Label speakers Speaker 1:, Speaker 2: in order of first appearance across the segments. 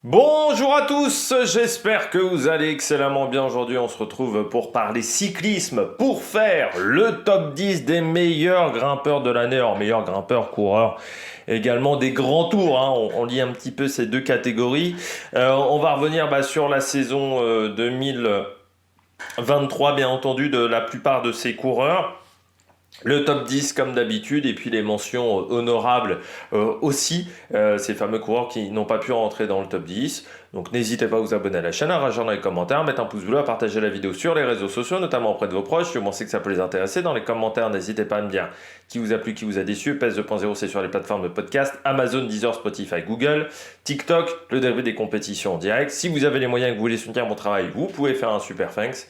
Speaker 1: Bonjour à tous, j'espère que vous allez excellemment bien. Aujourd'hui, on se retrouve pour parler cyclisme, pour faire le top 10 des meilleurs grimpeurs de l'année, alors meilleurs grimpeurs, coureurs, également des grands tours, hein. On lit un petit peu ces deux catégories. On va revenir sur la saison 2023, bien entendu, de la plupart de ces coureurs. Le top 10 comme d'habitude et puis les mentions honorables aussi, ces fameux coureurs qui n'ont pas pu rentrer dans le top 10. Donc n'hésitez pas à vous abonner à la chaîne, à réagir dans les commentaires, mettre un pouce bleu, à partager la vidéo sur les réseaux sociaux, notamment auprès de vos proches, si vous pensez que ça peut les intéresser. Dans les commentaires, n'hésitez pas à me dire qui vous a plu, qui vous a déçu. PES 2.0, c'est sur les plateformes de podcast, Amazon, Deezer, Spotify, Google, TikTok, le dérivé des compétitions en direct. Si vous avez les moyens et que vous voulez soutenir mon travail, vous pouvez faire un super thanks.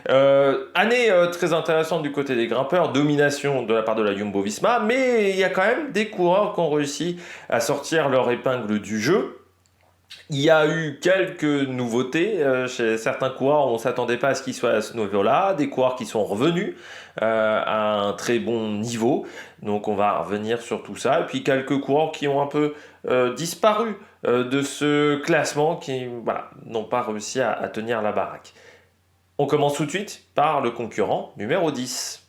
Speaker 1: Année très intéressante du côté des grimpeurs, domination de la part de la Jumbo-Visma, mais il y a quand même des coureurs qui ont réussi à sortir leur épingle du jeu. Il y a eu quelques nouveautés chez certains coureurs, on ne s'attendait pas à ce qu'ils soient à ce niveau-là, des coureurs qui sont revenus à un très bon niveau, donc on va revenir sur tout ça, et puis quelques coureurs qui ont un peu disparu de ce classement, qui n'ont pas réussi à tenir la baraque. On commence tout de suite par le concurrent numéro 10.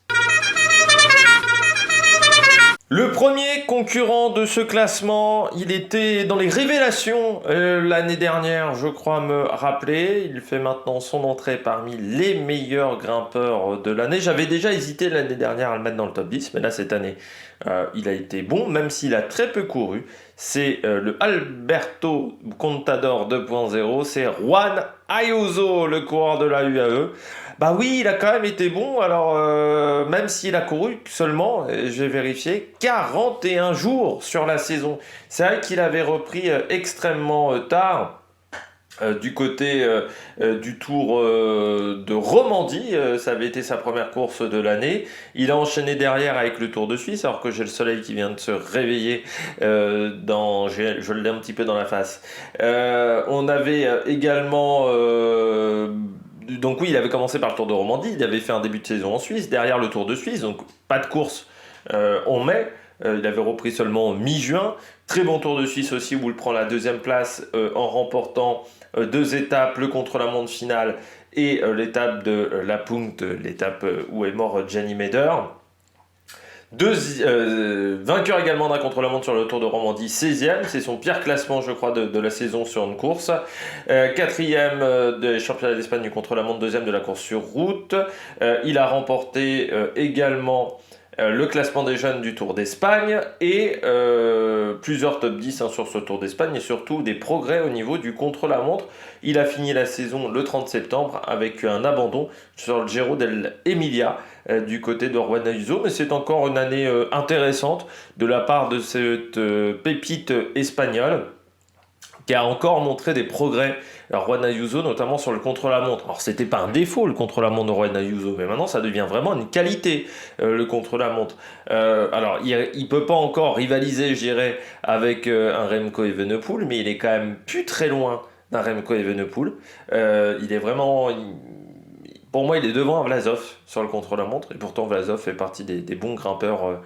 Speaker 1: Le premier concurrent de ce classement, il était dans les révélations l'année dernière, je crois me rappeler. Il fait maintenant son entrée parmi les meilleurs grimpeurs de l'année. J'avais déjà hésité l'année dernière à le mettre dans le top 10, mais là cette année, il a été bon, même s'il a très peu couru. C'est le Alberto Contador 2.0, c'est Juan Ayuso, le coureur de la UAE. Bah oui, il a quand même été bon. Alors, même s'il a couru seulement, j'ai vérifié, 41 jours sur la saison. C'est vrai qu'il avait repris extrêmement tard. Du côté du Tour de Romandie, ça avait été sa première course de l'année. Il a enchaîné derrière avec le Tour de Suisse, alors que j'ai le soleil qui vient de se réveiller je l'ai un petit peu dans la face. On avait également donc oui, il avait commencé par le Tour de Romandie, il avait fait un début de saison en Suisse, derrière le Tour de Suisse, donc pas de course en mai. Il avait repris seulement mi-juin. Très bon Tour de Suisse aussi où il prend la deuxième place en remportant deux étapes, le contre-la-montre finale et l'étape de la Punkt, l'étape où est mort Gianni Meder. Vainqueur également d'un contre-la-montre sur le Tour de Romandie, 16e, c'est son pire classement je crois de la saison sur une course. Quatrième des championnats d'Espagne du contre-la-montre, deuxième de la course sur route. Il a remporté également le classement des jeunes du Tour d'Espagne et plusieurs top 10 sur ce Tour d'Espagne et surtout des progrès au niveau du contre-la-montre. Il a fini la saison le 30 septembre avec un abandon sur le Giro dell'Emilia du côté de Juan Ayuso, mais c'est encore une année intéressante de la part de cette pépite espagnole qui a encore montré des progrès. Alors Juan Ayuso, notamment sur le contre-la-montre. Alors c'était pas un défaut le contre-la-montre de Juan Ayuso, mais maintenant ça devient vraiment une qualité le contre-la-montre. Alors il peut pas encore rivaliser, je dirais, avec un Remco Evenepoel, mais il est quand même plus très loin d'un Remco Evenepoel. Il est vraiment, pour moi, il est devant Vlasov sur le contre-la-montre, et pourtant Vlasov fait partie des bons grimpeurs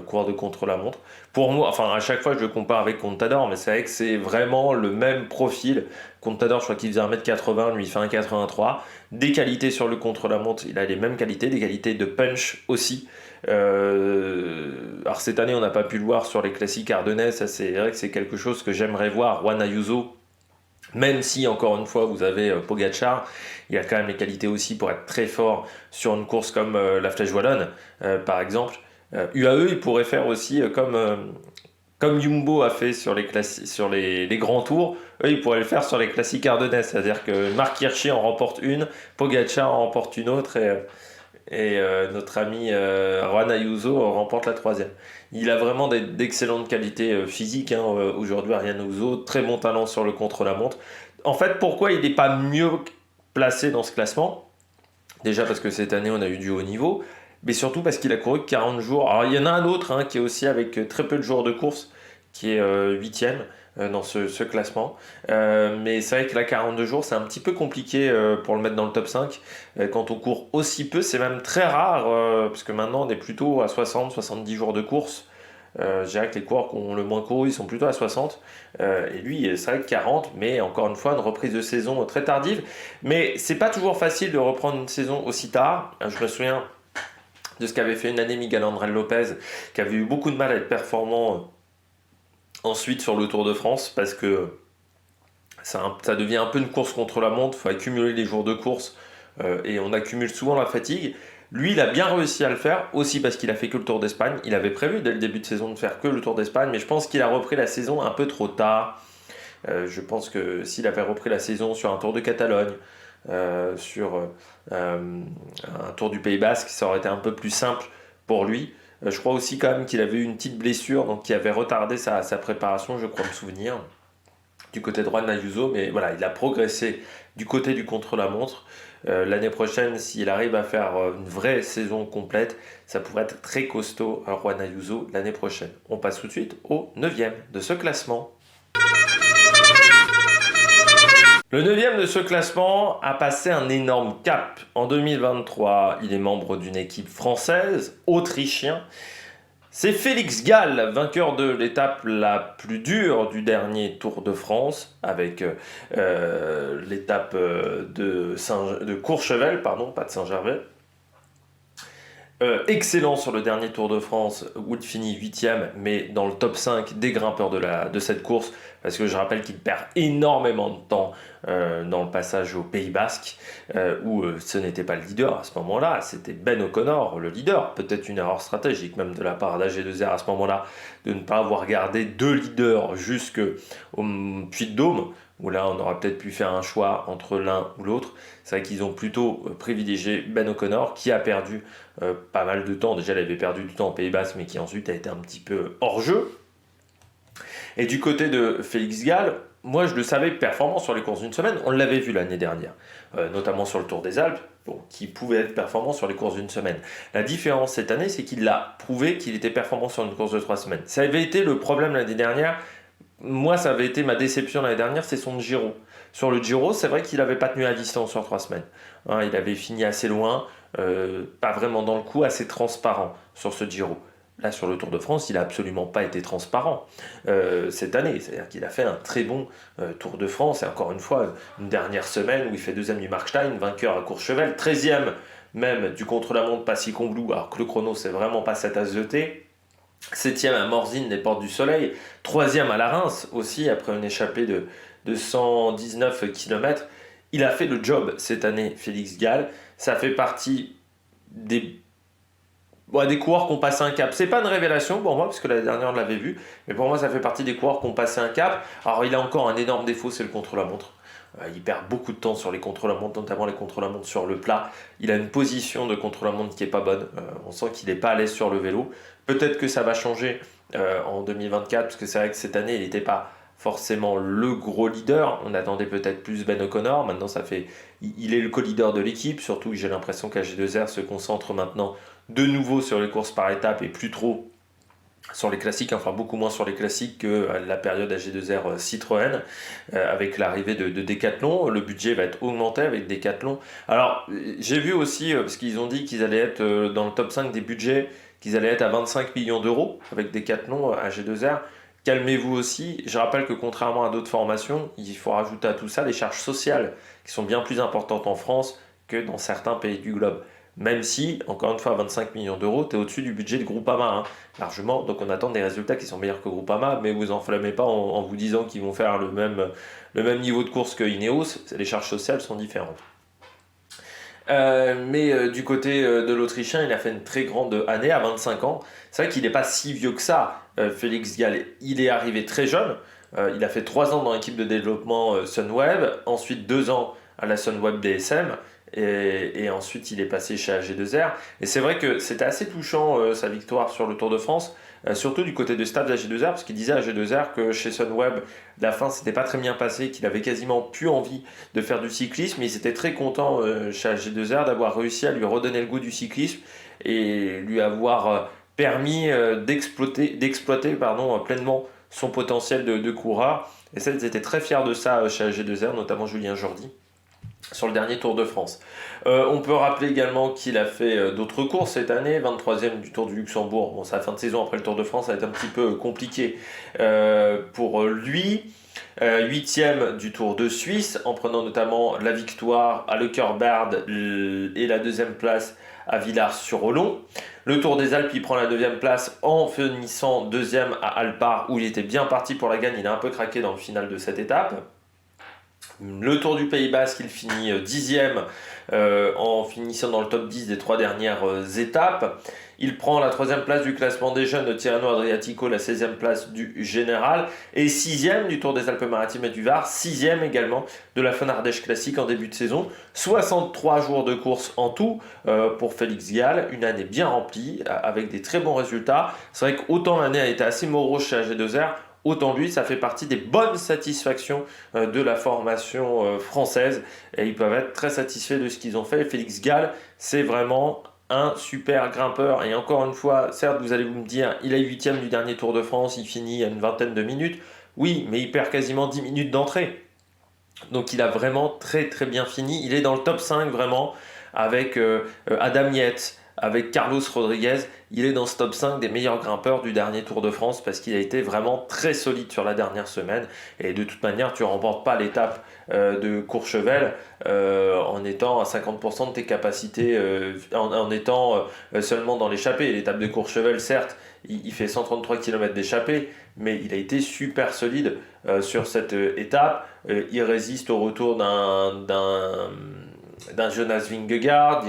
Speaker 1: coureurs de contre-la-montre. Pour moi, enfin à chaque fois je le compare avec Contador, mais c'est vrai que c'est vraiment le même profil. Contador, je crois qu'il faisait 1m80, lui il fait 1m83. Des qualités sur le contre-la-montre, il a les mêmes qualités, des qualités de punch aussi. Alors cette année on n'a pas pu le voir sur les classiques ardennais, ça c'est vrai que c'est quelque chose que j'aimerais voir. Juan Ayuso, même si, encore une fois, vous avez Pogacar, il a quand même les qualités aussi pour être très fort sur une course comme la Flèche Wallonne, par exemple. UAE, il pourrait faire aussi comme Jumbo a fait sur les grands tours, eux, ils pourraient le faire sur les classiques ardennais. C'est-à-dire que Marc Hirschi en remporte une, Pogacar en remporte une autre, et notre ami Juan Ayuso remporte la troisième. Il a vraiment d'excellentes qualités physiques, hein, aujourd'hui Ariane Ayuso, très bon talent sur le contre-la-montre. En fait, pourquoi il n'est pas mieux placé dans ce classement? Déjà parce que cette année on a eu du haut niveau, mais surtout parce qu'il a couru que 40 jours. Alors il y en a un autre qui est aussi avec très peu de jours de course, qui est 8e dans ce classement. Mais c'est vrai que là, 42 jours, c'est un petit peu compliqué pour le mettre dans le top 5. Quand on court aussi peu, c'est même très rare, parce que maintenant on est plutôt à 60-70 jours de course. Je dirais que les coureurs qui ont le moins couru, ils sont plutôt à 60. Et lui, c'est vrai que 40, mais encore une fois, une reprise de saison très tardive. Mais c'est pas toujours facile de reprendre une saison aussi tard. Je me souviens de ce qu'avait fait une année Miguel André Lopez, qui avait eu beaucoup de mal à être performant ensuite sur le Tour de France, parce que ça devient un peu une course contre la montre, il faut accumuler les jours de course, et on accumule souvent la fatigue. Lui, il a bien réussi à le faire, aussi parce qu'il a fait que le Tour d'Espagne. Il avait prévu dès le début de saison de faire que le Tour d'Espagne, mais je pense qu'il a repris la saison un peu trop tard. Je pense que s'il avait repris la saison sur un Tour de Catalogne, sur un Tour du Pays Basque, ça aurait été un peu plus simple pour lui. Je crois aussi quand même qu'il avait eu une petite blessure, donc qui avait retardé sa préparation, je crois me souvenir, du côté droit de Ayuso, mais voilà, il a progressé du côté du contre-la-montre. L'année prochaine, s'il arrive à faire une vraie saison complète, ça pourrait être très costaud à Juan Ayuso l'année prochaine. On passe tout de suite au 9e de ce classement. Le 9e de ce classement a passé un énorme cap. En 2023, il est membre d'une équipe française, autrichien. C'est Félix Gall, vainqueur de l'étape la plus dure du dernier Tour de France, avec l'étape de Courchevel, pardon, pas de Saint-Gervais. Excellent sur le dernier Tour de France, où il finit 8e, mais dans le top 5 des grimpeurs de cette course, parce que je rappelle qu'il perd énormément de temps dans le passage au Pays Basque, où ce n'était pas le leader à ce moment-là, c'était Ben O'Connor, le leader. Peut-être une erreur stratégique même de la part d'AG2R à ce moment-là, de ne pas avoir gardé deux leaders jusqu'au Puy-de-Dôme, où là on aurait peut-être pu faire un choix entre l'un ou l'autre. C'est vrai qu'ils ont plutôt privilégié Ben O'Connor, qui a perdu pas mal de temps. Déjà, il avait perdu du temps au Pays Basque, mais qui ensuite a été un petit peu hors jeu. Et du côté de Félix Gall, moi je le savais performant sur les courses d'une semaine, on l'avait vu l'année dernière, notamment sur le Tour des Alpes, qui pouvait être performant sur les courses d'une semaine. La différence cette année, c'est qu'il a prouvé qu'il était performant sur une course de 3 semaines. Ça avait été le problème l'année dernière. Moi, ça avait été ma déception l'année dernière, c'est son Giro. Sur le Giro, c'est vrai qu'il n'avait pas tenu la distance sur 3 semaines. Il avait fini assez loin, pas vraiment dans le coup, assez transparent sur ce Giro. Là, sur le Tour de France, il n'a absolument pas été transparent cette année. C'est-à-dire qu'il a fait un très bon Tour de France. Et encore une fois, une dernière semaine où il fait 2e du Markstein, vainqueur à Courchevel, 13e même du contre-la-montre Passy-Combloux, alors que le chrono, c'est vraiment pas cette tasse de thé. 7e à Morzine, les Portes du Soleil. 3e à la Reims aussi, après une échappée de 119 km. Il a fait le job cette année, Félix Gall. Ça fait partie des coureurs qui ont passé un cap. C'est pas une révélation pour moi, parce que l'année dernière on l'avait vu, mais pour moi ça fait partie des coureurs qui ont passé un cap. Alors il a encore un énorme défaut, c'est le contre-la-montre. Il perd beaucoup de temps sur les contre-la-montre, notamment les contre-la-montre sur le plat. Il a une position de contre-la-montre qui est pas bonne. On sent qu'il n'est pas à l'aise sur le vélo. Peut-être que ça va changer en 2024, parce que c'est vrai que cette année il n'était pas forcément le gros leader. On attendait peut-être plus Ben O'Connor. Maintenant il est le co-leader de l'équipe, surtout que j'ai l'impression qu'AG2R se concentre maintenant de nouveau sur les courses par étapes et plus trop sur les classiques, enfin beaucoup moins sur les classiques que la période AG2R Citroën, avec l'arrivée de Decathlon. Le budget va être augmenté avec Decathlon. Alors j'ai vu aussi, parce qu'ils ont dit qu'ils allaient être dans le top 5 des budgets, qu'ils allaient être à 25 millions d'euros avec Decathlon AG2R. Calmez-vous aussi, je rappelle que contrairement à d'autres formations, il faut rajouter à tout ça les charges sociales qui sont bien plus importantes en France que dans certains pays du globe. Même si, encore une fois, à 25 millions d'euros, tu es au-dessus du budget de Groupama, largement. Donc on attend des résultats qui sont meilleurs que Groupama, mais vous enflammez pas en vous disant qu'ils vont faire le même niveau de course que Ineos. Les charges sociales sont différentes. Mais du côté de l'Autrichien, il a fait une très grande année à 25 ans. C'est vrai qu'il n'est pas si vieux que ça, Félix Gall. Il est arrivé très jeune. Il a fait 3 ans dans l'équipe de développement Sunweb, ensuite 2 ans à la Sunweb DSM. Et ensuite il est passé chez AG2R, et c'est vrai que c'était assez touchant sa victoire sur le Tour de France, surtout du côté de staff d'AG2R, parce qu'il disait à AG2R que chez Sunweb la fin s'était pas très bien passé, qu'il avait quasiment plus envie de faire du cyclisme, mais il était très content chez AG2R d'avoir réussi à lui redonner le goût du cyclisme et lui avoir permis d'exploiter pleinement son potentiel de coureur. Et ça, ils étaient très fiers de ça chez AG2R, notamment Julien Jordi. sur le dernier Tour de France. On peut rappeler également qu'il a fait d'autres courses cette année, 23e du Tour du Luxembourg. Bon, sa fin de saison après le Tour de France, ça va être un petit peu compliqué pour lui. 8e du Tour de Suisse, en prenant notamment la victoire à Leukerbad et la deuxième place à Villars-sur-Olon. Le Tour des Alpes, il prend la deuxième place en finissant deuxième à Alpar, où il était bien parti pour la gagne. Il a un peu craqué dans le final de cette étape. Le Tour du Pays Basque, il finit 10e en finissant dans le top 10 des 3 dernières étapes. Il prend la 3e place du classement des jeunes de Tirreno Adriatico, la 16e place du général et 6e du Tour des Alpes-Maritimes et du Var, 6e également de la Fun Ardèche Classique en début de saison. 63 jours de course en tout pour Félix Gall, une année bien remplie avec des très bons résultats. C'est vrai qu'autant l'année a été assez morose chez AG2R, autant lui, ça fait partie des bonnes satisfactions de la formation française et ils peuvent être très satisfaits de ce qu'ils ont fait. Félix Gall, c'est vraiment un super grimpeur et encore une fois, certes vous allez me dire, il est 8e du dernier Tour de France, il finit à une vingtaine de minutes, oui, mais il perd quasiment 10 minutes d'entrée. Donc il a vraiment très très bien fini, il est dans le top 5 vraiment avec Adam Yates, avec Carlos Rodriguez, il est dans ce top 5 des meilleurs grimpeurs du dernier Tour de France parce qu'il a été vraiment très solide sur la dernière semaine et de toute manière tu ne remportes pas l'étape de Courchevel en étant à 50% de tes capacités, en étant seulement dans l'échappée. L'étape de Courchevel certes il fait 133 km d'échappée mais il a été super solide sur cette étape. Il résiste au retour d'un Jonas Vingegaard,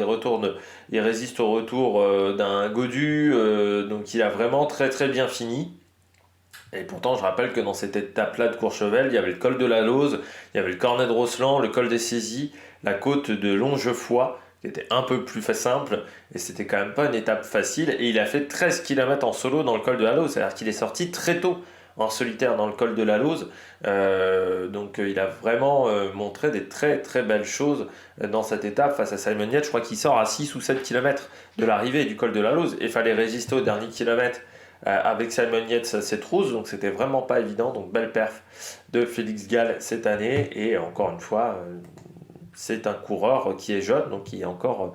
Speaker 1: il résiste au retour d'un Gaudu, donc il a vraiment très très bien fini. Et pourtant, je rappelle que dans cette étape-là de Courchevel, il y avait le col de la Lauze, il y avait le Cornet de Rosseland, le col des Saisies, la côte de Longefoy, qui était un peu plus simple, et c'était quand même pas une étape facile. Et il a fait 13 km en solo dans le col de la Lauze, c'est-à-dire qu'il est sorti très tôt en solitaire dans le col de la Lauze. Donc il a vraiment montré des très très belles choses dans cette étape face à Simon Yates. Je crois qu'il sort à 6 ou 7 km de l'arrivée du col de la Lauze et il fallait résister au dernier kilomètre avec Simon Yates à cette route, donc c'était vraiment pas évident. Donc belle perf de Félix Gall cette année et encore une fois c'est un coureur qui est jeune, donc qui est encore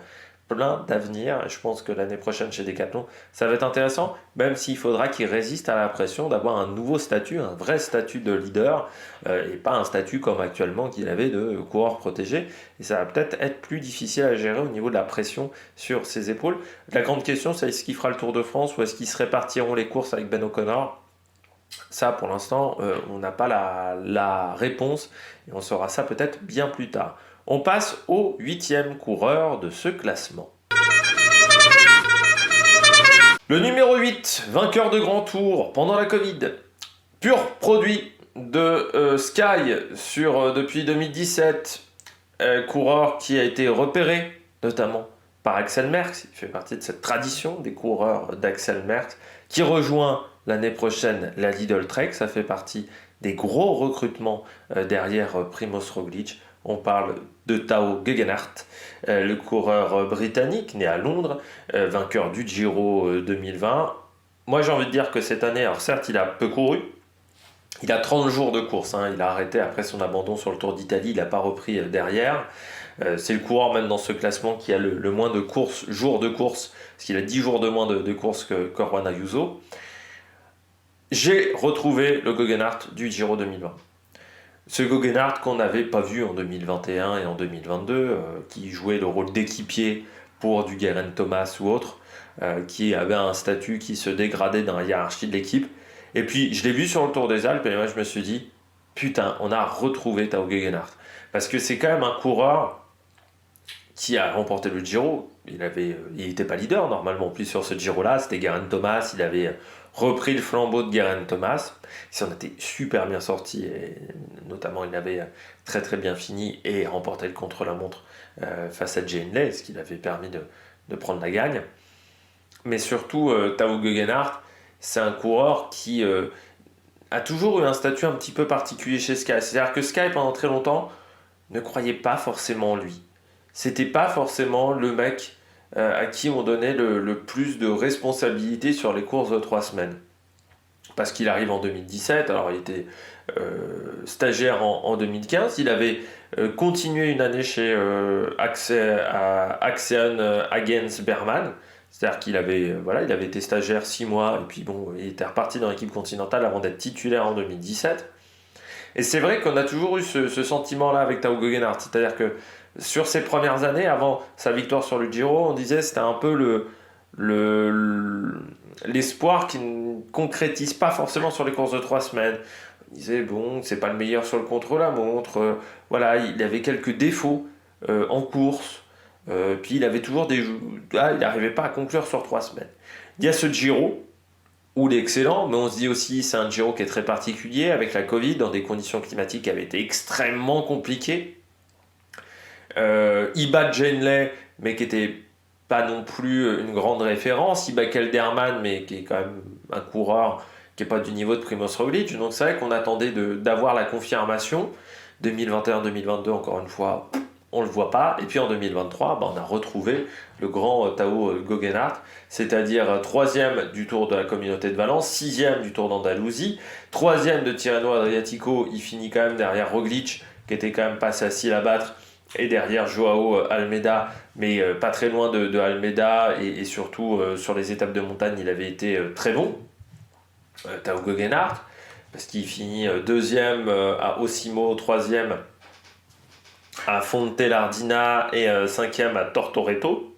Speaker 1: plein d'avenir. Je pense que l'année prochaine chez Decathlon, ça va être intéressant, même s'il faudra qu'il résiste à la pression d'avoir un nouveau statut, un vrai statut de leader, et pas un statut comme actuellement qu'il avait de coureur protégé. Et ça va peut-être être plus difficile à gérer au niveau de la pression sur ses épaules. La grande question, c'est est-ce qu'il fera le Tour de France ou est-ce qu'ils se répartiront les courses avec Ben O'Connor? Ça, pour l'instant, on n'a pas la réponse et on saura ça peut-être bien plus tard. On passe au 8e coureur de ce classement. Le numéro 8, vainqueur de Grand Tour pendant la Covid, pur produit de Sky depuis 2017, coureur qui a été repéré notamment par Axel Merckx, il fait partie de cette tradition des coureurs d'Axel Merckx, qui rejoint l'année prochaine la Lidl Trek, ça fait partie des gros recrutements derrière Primoz Roglic. On parle de Tao Gegenhardt, le coureur britannique né à Londres, vainqueur du Giro 2020. Moi j'ai envie de dire que cette année, alors certes il a peu couru, il a 30 jours de course, il a arrêté après son abandon sur le Tour d'Italie, il n'a pas repris derrière. C'est le coureur même dans ce classement qui a le moins de jours de course, parce qu'il a 10 jours de moins de course que Juan Ayuso. J'ai retrouvé le Gegenhardt du Giro 2020. Ce Gegenhardt qu'on n'avait pas vu en 2021 et en 2022, qui jouait le rôle d'équipier pour du Geraint Thomas ou autre, qui avait un statut qui se dégradait dans la hiérarchie de l'équipe. Et puis je l'ai vu sur le Tour des Alpes et moi je me suis dit, putain, on a retrouvé Tao Gegenhardt. Parce que c'est quand même un coureur qui a remporté le Giro. Il n'était pas leader normalement, plus sur ce Giro-là, c'était Geraint Thomas, il avait repris le flambeau de Geraint Thomas. Il s'en était super bien sorti, et notamment il avait très très bien fini et remporté le contre-la-montre face à Jay Hindley, ce qui lui avait permis de prendre la gagne. Mais surtout, Tao Gegenhardt, c'est un coureur qui a toujours eu un statut un petit peu particulier chez Sky. C'est-à-dire que Sky, pendant très longtemps, ne croyait pas forcément en lui. C'était pas forcément le mec à qui on donnait le plus de responsabilités sur les courses de 3 semaines. parce qu'il arrive en 2017. Alors il était stagiaire en 2015. Il avait continué une année chez Axeon Agents Berman. C'est-à-dire qu'il avait, voilà, il avait été stagiaire 6 mois et puis bon, il était reparti dans l'équipe continentale avant d'être titulaire en 2017. Et c'est vrai qu'on a toujours eu ce sentiment-là avec Tao Geoghegan. C'est-à-dire que sur ses premières années, avant sa victoire sur le Giro, on disait que c'était un peu l'espoir qui ne concrétise pas forcément sur les courses de 3 semaines. Il disait, bon, c'est pas le meilleur sur le contre-la-montre. Voilà, il avait quelques défauts en course. Puis il avait toujours il n'arrivait pas à conclure sur 3 semaines. Il y a ce Giro où il est excellent, mais on se dit aussi c'est un Giro qui est très particulier avec la Covid, dans des conditions climatiques qui avaient été extrêmement compliquées. Il bat Genley, mais qui était pas non plus une grande référence. Il bat Kelderman, mais qui est quand même un coureur qui n'est pas du niveau de Primož Roglič. Donc c'est vrai qu'on attendait d'avoir la confirmation. 2021-2022, encore une fois, on ne le voit pas. Et puis en 2023, on a retrouvé le grand Tao Geoghegan, c'est-à-dire 3e du Tour de la Communauté de Valence, 6e du Tour d'Andalousie, 3e de Tirreno Adriatico. Il finit quand même derrière Roglič, qui était quand même pas facile à battre, et derrière Joao Almeida, mais pas très loin de Almeida, et surtout sur les étapes de montagne, il avait été très bon, Tao Geoghegan, parce qu'il finit 2e à Osimo, 3e à Fontelardina et 5e à Tortoreto.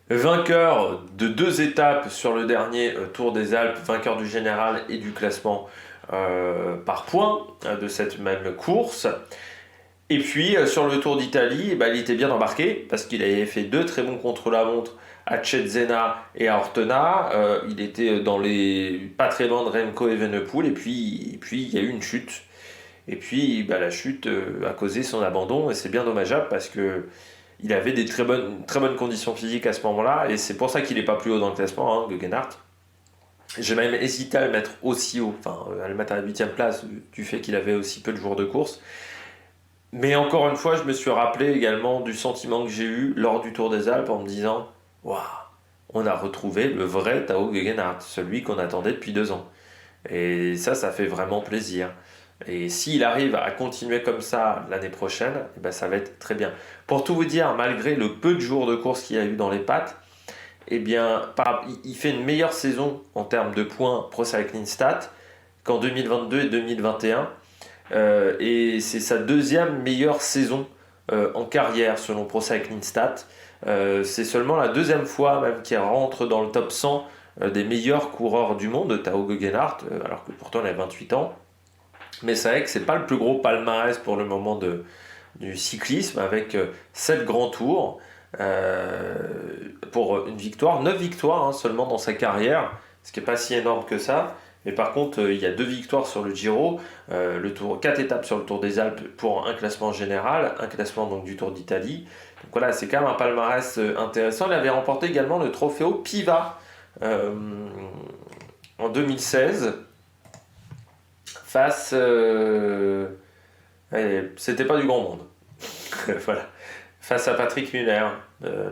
Speaker 1: Vainqueur de 2 étapes sur le dernier Tour des Alpes, vainqueur du général et du classement par points de cette même course. Et puis sur le Tour d'Italie, il était bien embarqué parce qu'il avait fait 2 très bons contre-la-montre à Cesena et à Ortona. Il était pas très loin de Remco Evenepoel, et puis il y a eu une chute. Et puis la chute a causé son abandon, et c'est bien dommageable parce que il avait des très bonnes conditions physiques à ce moment-là, et c'est pour ça qu'il n'est pas plus haut dans le classement, Geoghegan. J'ai même hésité à le mettre aussi haut, à le mettre à la 8e place du fait qu'il avait aussi peu de jours de course. Mais encore une fois, je me suis rappelé également du sentiment que j'ai eu lors du Tour des Alpes en me disant « Waouh, on a retrouvé le vrai Tao Geoghegan, celui qu'on attendait depuis 2 ans. » Et ça fait vraiment plaisir. Et s'il arrive à continuer comme ça l'année prochaine, ça va être très bien. Pour tout vous dire, malgré le peu de jours de course qu'il a eu dans les pattes, il fait une meilleure saison en termes de points Pro Cycling Stats qu'en 2022 et 2021. Et c'est sa 2e meilleure saison en carrière selon Pro Cycling Stats. C'est seulement la 2e fois même qu'il rentre dans le top 100 des meilleurs coureurs du monde, Tao Geoghegan, alors que pourtant il a 28 ans. Mais c'est vrai que c'est pas le plus gros palmarès pour le moment du cyclisme, avec 7 grands tours pour une victoire, 9 victoires seulement dans sa carrière, ce qui n'est pas si énorme que ça. Mais par contre, il y a 2 victoires sur le Giro, 4 étapes sur le Tour des Alpes pour un classement général, un classement donc du Tour d'Italie. Donc voilà, c'est quand même un palmarès intéressant. Il avait remporté également le Trofeo Piva en 2016. Face, c'était pas du grand monde. Voilà. Face à Patrick Muller,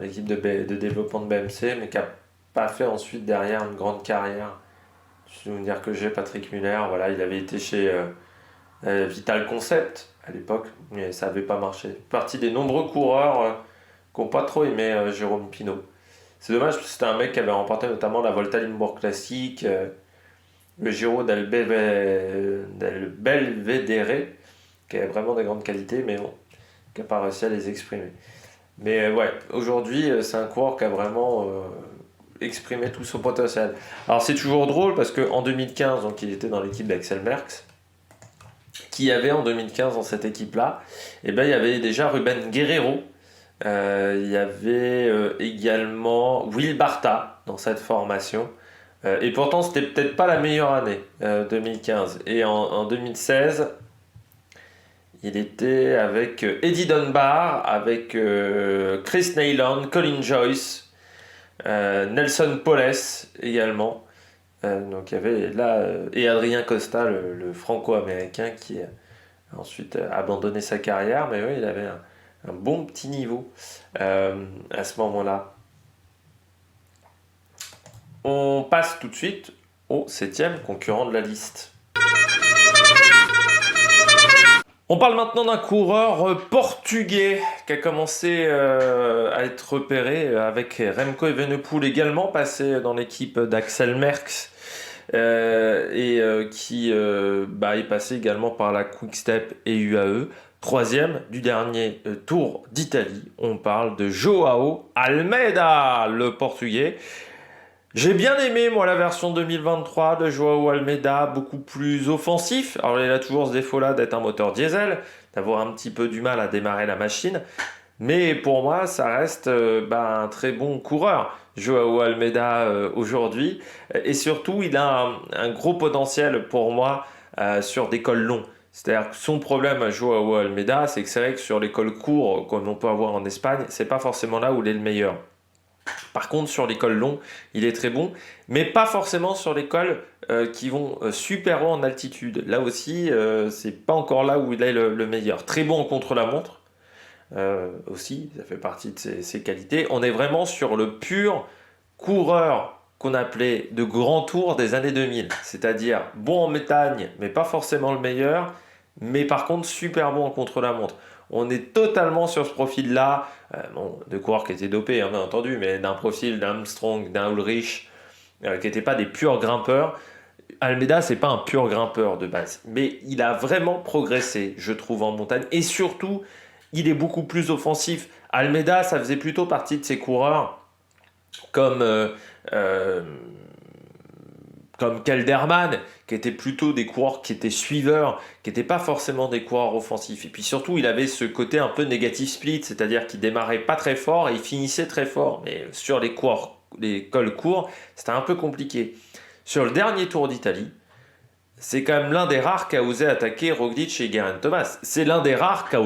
Speaker 1: l'équipe de développement de BMC, mais qui n'a pas fait ensuite derrière une grande carrière. Je vais vous dire que j'ai Patrick Muller, voilà, il avait été chez Vital Concept à l'époque, mais ça n'avait pas marché. Partie des nombreux coureurs qui n'ont pas trop aimé Jérôme Pinault. C'est dommage parce que c'était un mec qui avait remporté notamment la Volta Limbourg Classique, le Giro del Belvedere, qui avait vraiment des grandes qualités, mais bon, qui n'a pas réussi à les exprimer. Mais ouais, aujourd'hui, c'est un coureur qui a vraiment exprimé tout son potentiel. Alors c'est toujours drôle parce qu'en 2015, donc, il était dans l'équipe d'Axel Merckx, qui avait en 2015 dans cette équipe-là, il y avait déjà Ruben Guerrero, il y avait également Will Barta dans cette formation. Et pourtant, c'était peut-être pas la meilleure année, 2015. Et en 2016, il était avec Eddie Dunbar, avec Chris Neyland, Colin Joyce, Nelson Poles également. Donc il y avait là, et Adrien Costa, le franco-américain, qui a ensuite abandonné sa carrière. Mais oui, il avait un bon petit niveau à ce moment-là. On passe tout de suite au 7e concurrent de la liste. On parle maintenant d'un coureur portugais qui a commencé à être repéré avec Remco Evenepoel également, passé dans l'équipe d'Axel Merckx qui est passé également par la Quick-Step et UAE. Troisième du dernier Tour d'Italie, on parle de Joao Almeida, le portugais. J'ai bien aimé, moi, la version 2023 de Joao Almeida, beaucoup plus offensif. Alors, il a toujours ce défaut-là d'être un moteur diesel, d'avoir un petit peu du mal à démarrer la machine. Mais pour moi, ça reste un très bon coureur, Joao Almeida, aujourd'hui. Et surtout, il a un gros potentiel pour moi sur des cols longs. C'est-à-dire que son problème à Joao Almeida, c'est que c'est vrai que sur les cols courts, comme on peut avoir en Espagne, c'est pas forcément là où il est le meilleur. Par contre, sur les cols longs, il est très bon, mais pas forcément sur les cols qui vont super haut en altitude. Là aussi, c'est pas encore là où il est le meilleur. Très bon en contre-la-montre aussi, ça fait partie de ses qualités. On est vraiment sur le pur coureur qu'on appelait de grand tour des années 2000, c'est-à-dire bon en montagne, mais pas forcément le meilleur, mais par contre super bon en contre-la-montre. On est totalement sur ce profil-là, de coureurs qui étaient dopés, bien entendu, mais d'un profil d'Armstrong, d'un Ulrich, qui n'étaient pas des purs grimpeurs. Almeida, c'est pas un pur grimpeur de base, mais il a vraiment progressé, je trouve, en montagne, et surtout, il est beaucoup plus offensif. Almeida, ça faisait plutôt partie de ces coureurs comme Kelderman, qui étaient plutôt des coureurs qui étaient suiveurs, qui n'étaient pas forcément des coureurs offensifs. Et puis surtout, il avait ce côté un peu négative split, c'est-à-dire qu'il démarrait pas très fort et il finissait très fort. Mais sur les cols courts, c'était un peu compliqué. Sur le dernier Tour d'Italie, c'est quand même l'un des rares qui a osé attaquer Roglic et Geraint Thomas. C'est l'un des rares qui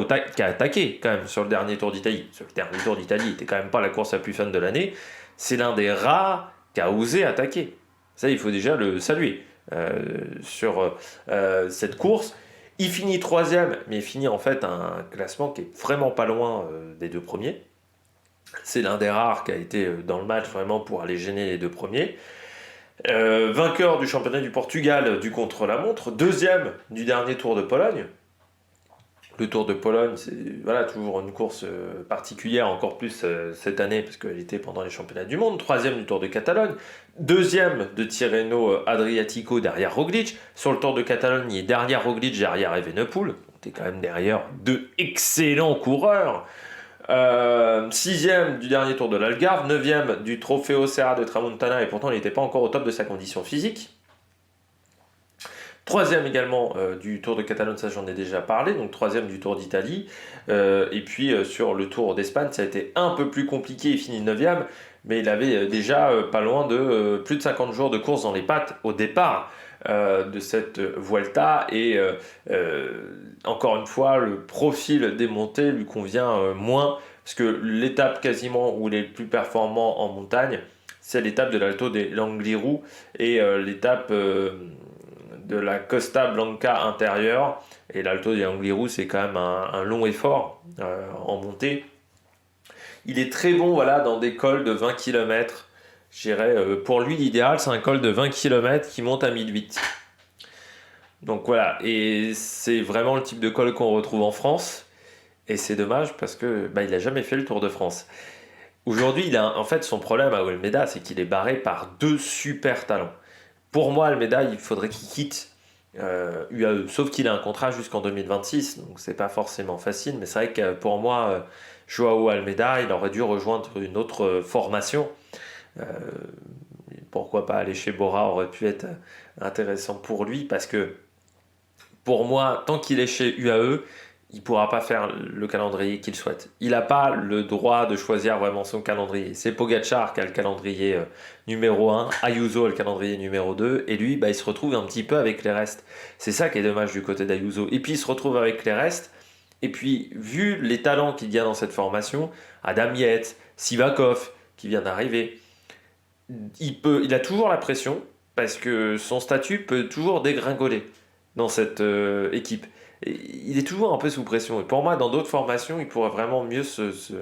Speaker 1: a attaqué quand même sur le dernier Tour d'Italie. Sur le dernier Tour d'Italie n'était quand même pas la course la plus fun de l'année. C'est l'un des rares qui a osé attaquer. Ça, il faut déjà le saluer sur cette course. Il finit troisième, mais il finit en fait un classement qui est vraiment pas loin des deux premiers. C'est l'un des rares qui a été dans le match vraiment pour aller gêner les deux premiers. Vainqueur du championnat du Portugal du contre-la-montre, deuxième du dernier Tour de Pologne. Le Tour de Pologne, c'est toujours une course particulière, encore plus cette année, parce qu'elle était pendant les championnats du monde. Troisième du Tour de Catalogne. Deuxième de Tirreno Adriatico derrière Roglic. Sur le Tour de Catalogne, il est derrière Roglic, derrière Evenepoel. On est quand même derrière deux excellents coureurs. Sixième du dernier Tour de l'Algarve. Neuvième du Trofeo Serra de Tramontana, et pourtant il n'était pas encore au top de sa condition physique. Troisième également du Tour de Catalogne, ça j'en ai déjà parlé, donc troisième du Tour d'Italie. Et puis sur le Tour d'Espagne, ça a été un peu plus compliqué, il finit 9e, mais il avait déjà pas loin de plus de 50 jours de course dans les pattes au départ de cette Vuelta. Et encore une fois, le profil des montées lui convient moins, parce que l'étape quasiment où il est le plus performant en montagne, c'est l'étape de l'Alto de l'Angliru et l'étape de la Costa Blanca intérieure. Et l'Alto de l'Angliru, c'est quand même un long effort en montée. Il est très bon dans des cols de 20 km. Je dirais, pour lui, l'idéal, c'est un col de 20 km qui monte à 1008. Donc voilà, et c'est vraiment le type de col qu'on retrouve en France. Et c'est dommage parce que il n'a jamais fait le Tour de France. Aujourd'hui, en fait, son problème à Almeida, c'est qu'il est barré par deux super talents. Pour moi, Almeida, il faudrait qu'il quitte UAE, sauf qu'il a un contrat jusqu'en 2026, donc c'est pas forcément facile, mais c'est vrai que pour moi, Joao Almeida, il aurait dû rejoindre une autre formation. Pourquoi pas aller chez Bora, aurait pu être intéressant pour lui, parce que pour moi, tant qu'il est chez UAE, il ne pourra pas faire le calendrier qu'il souhaite. Il n'a pas le droit de choisir vraiment son calendrier. C'est Pogacar qui a le calendrier numéro 1, Ayuso a le calendrier numéro 2, et lui, il se retrouve un petit peu avec les restes. C'est ça qui est dommage du côté d'Ayuso. Et puis il se retrouve avec les restes, et puis vu les talents qu'il y a dans cette formation, Adam Yates, Sivakov, qui vient d'arriver, il a toujours la pression, parce que son statut peut toujours dégringoler dans cette équipe. Il est toujours un peu sous pression. Et pour moi, dans d'autres formations, il pourrait vraiment mieux se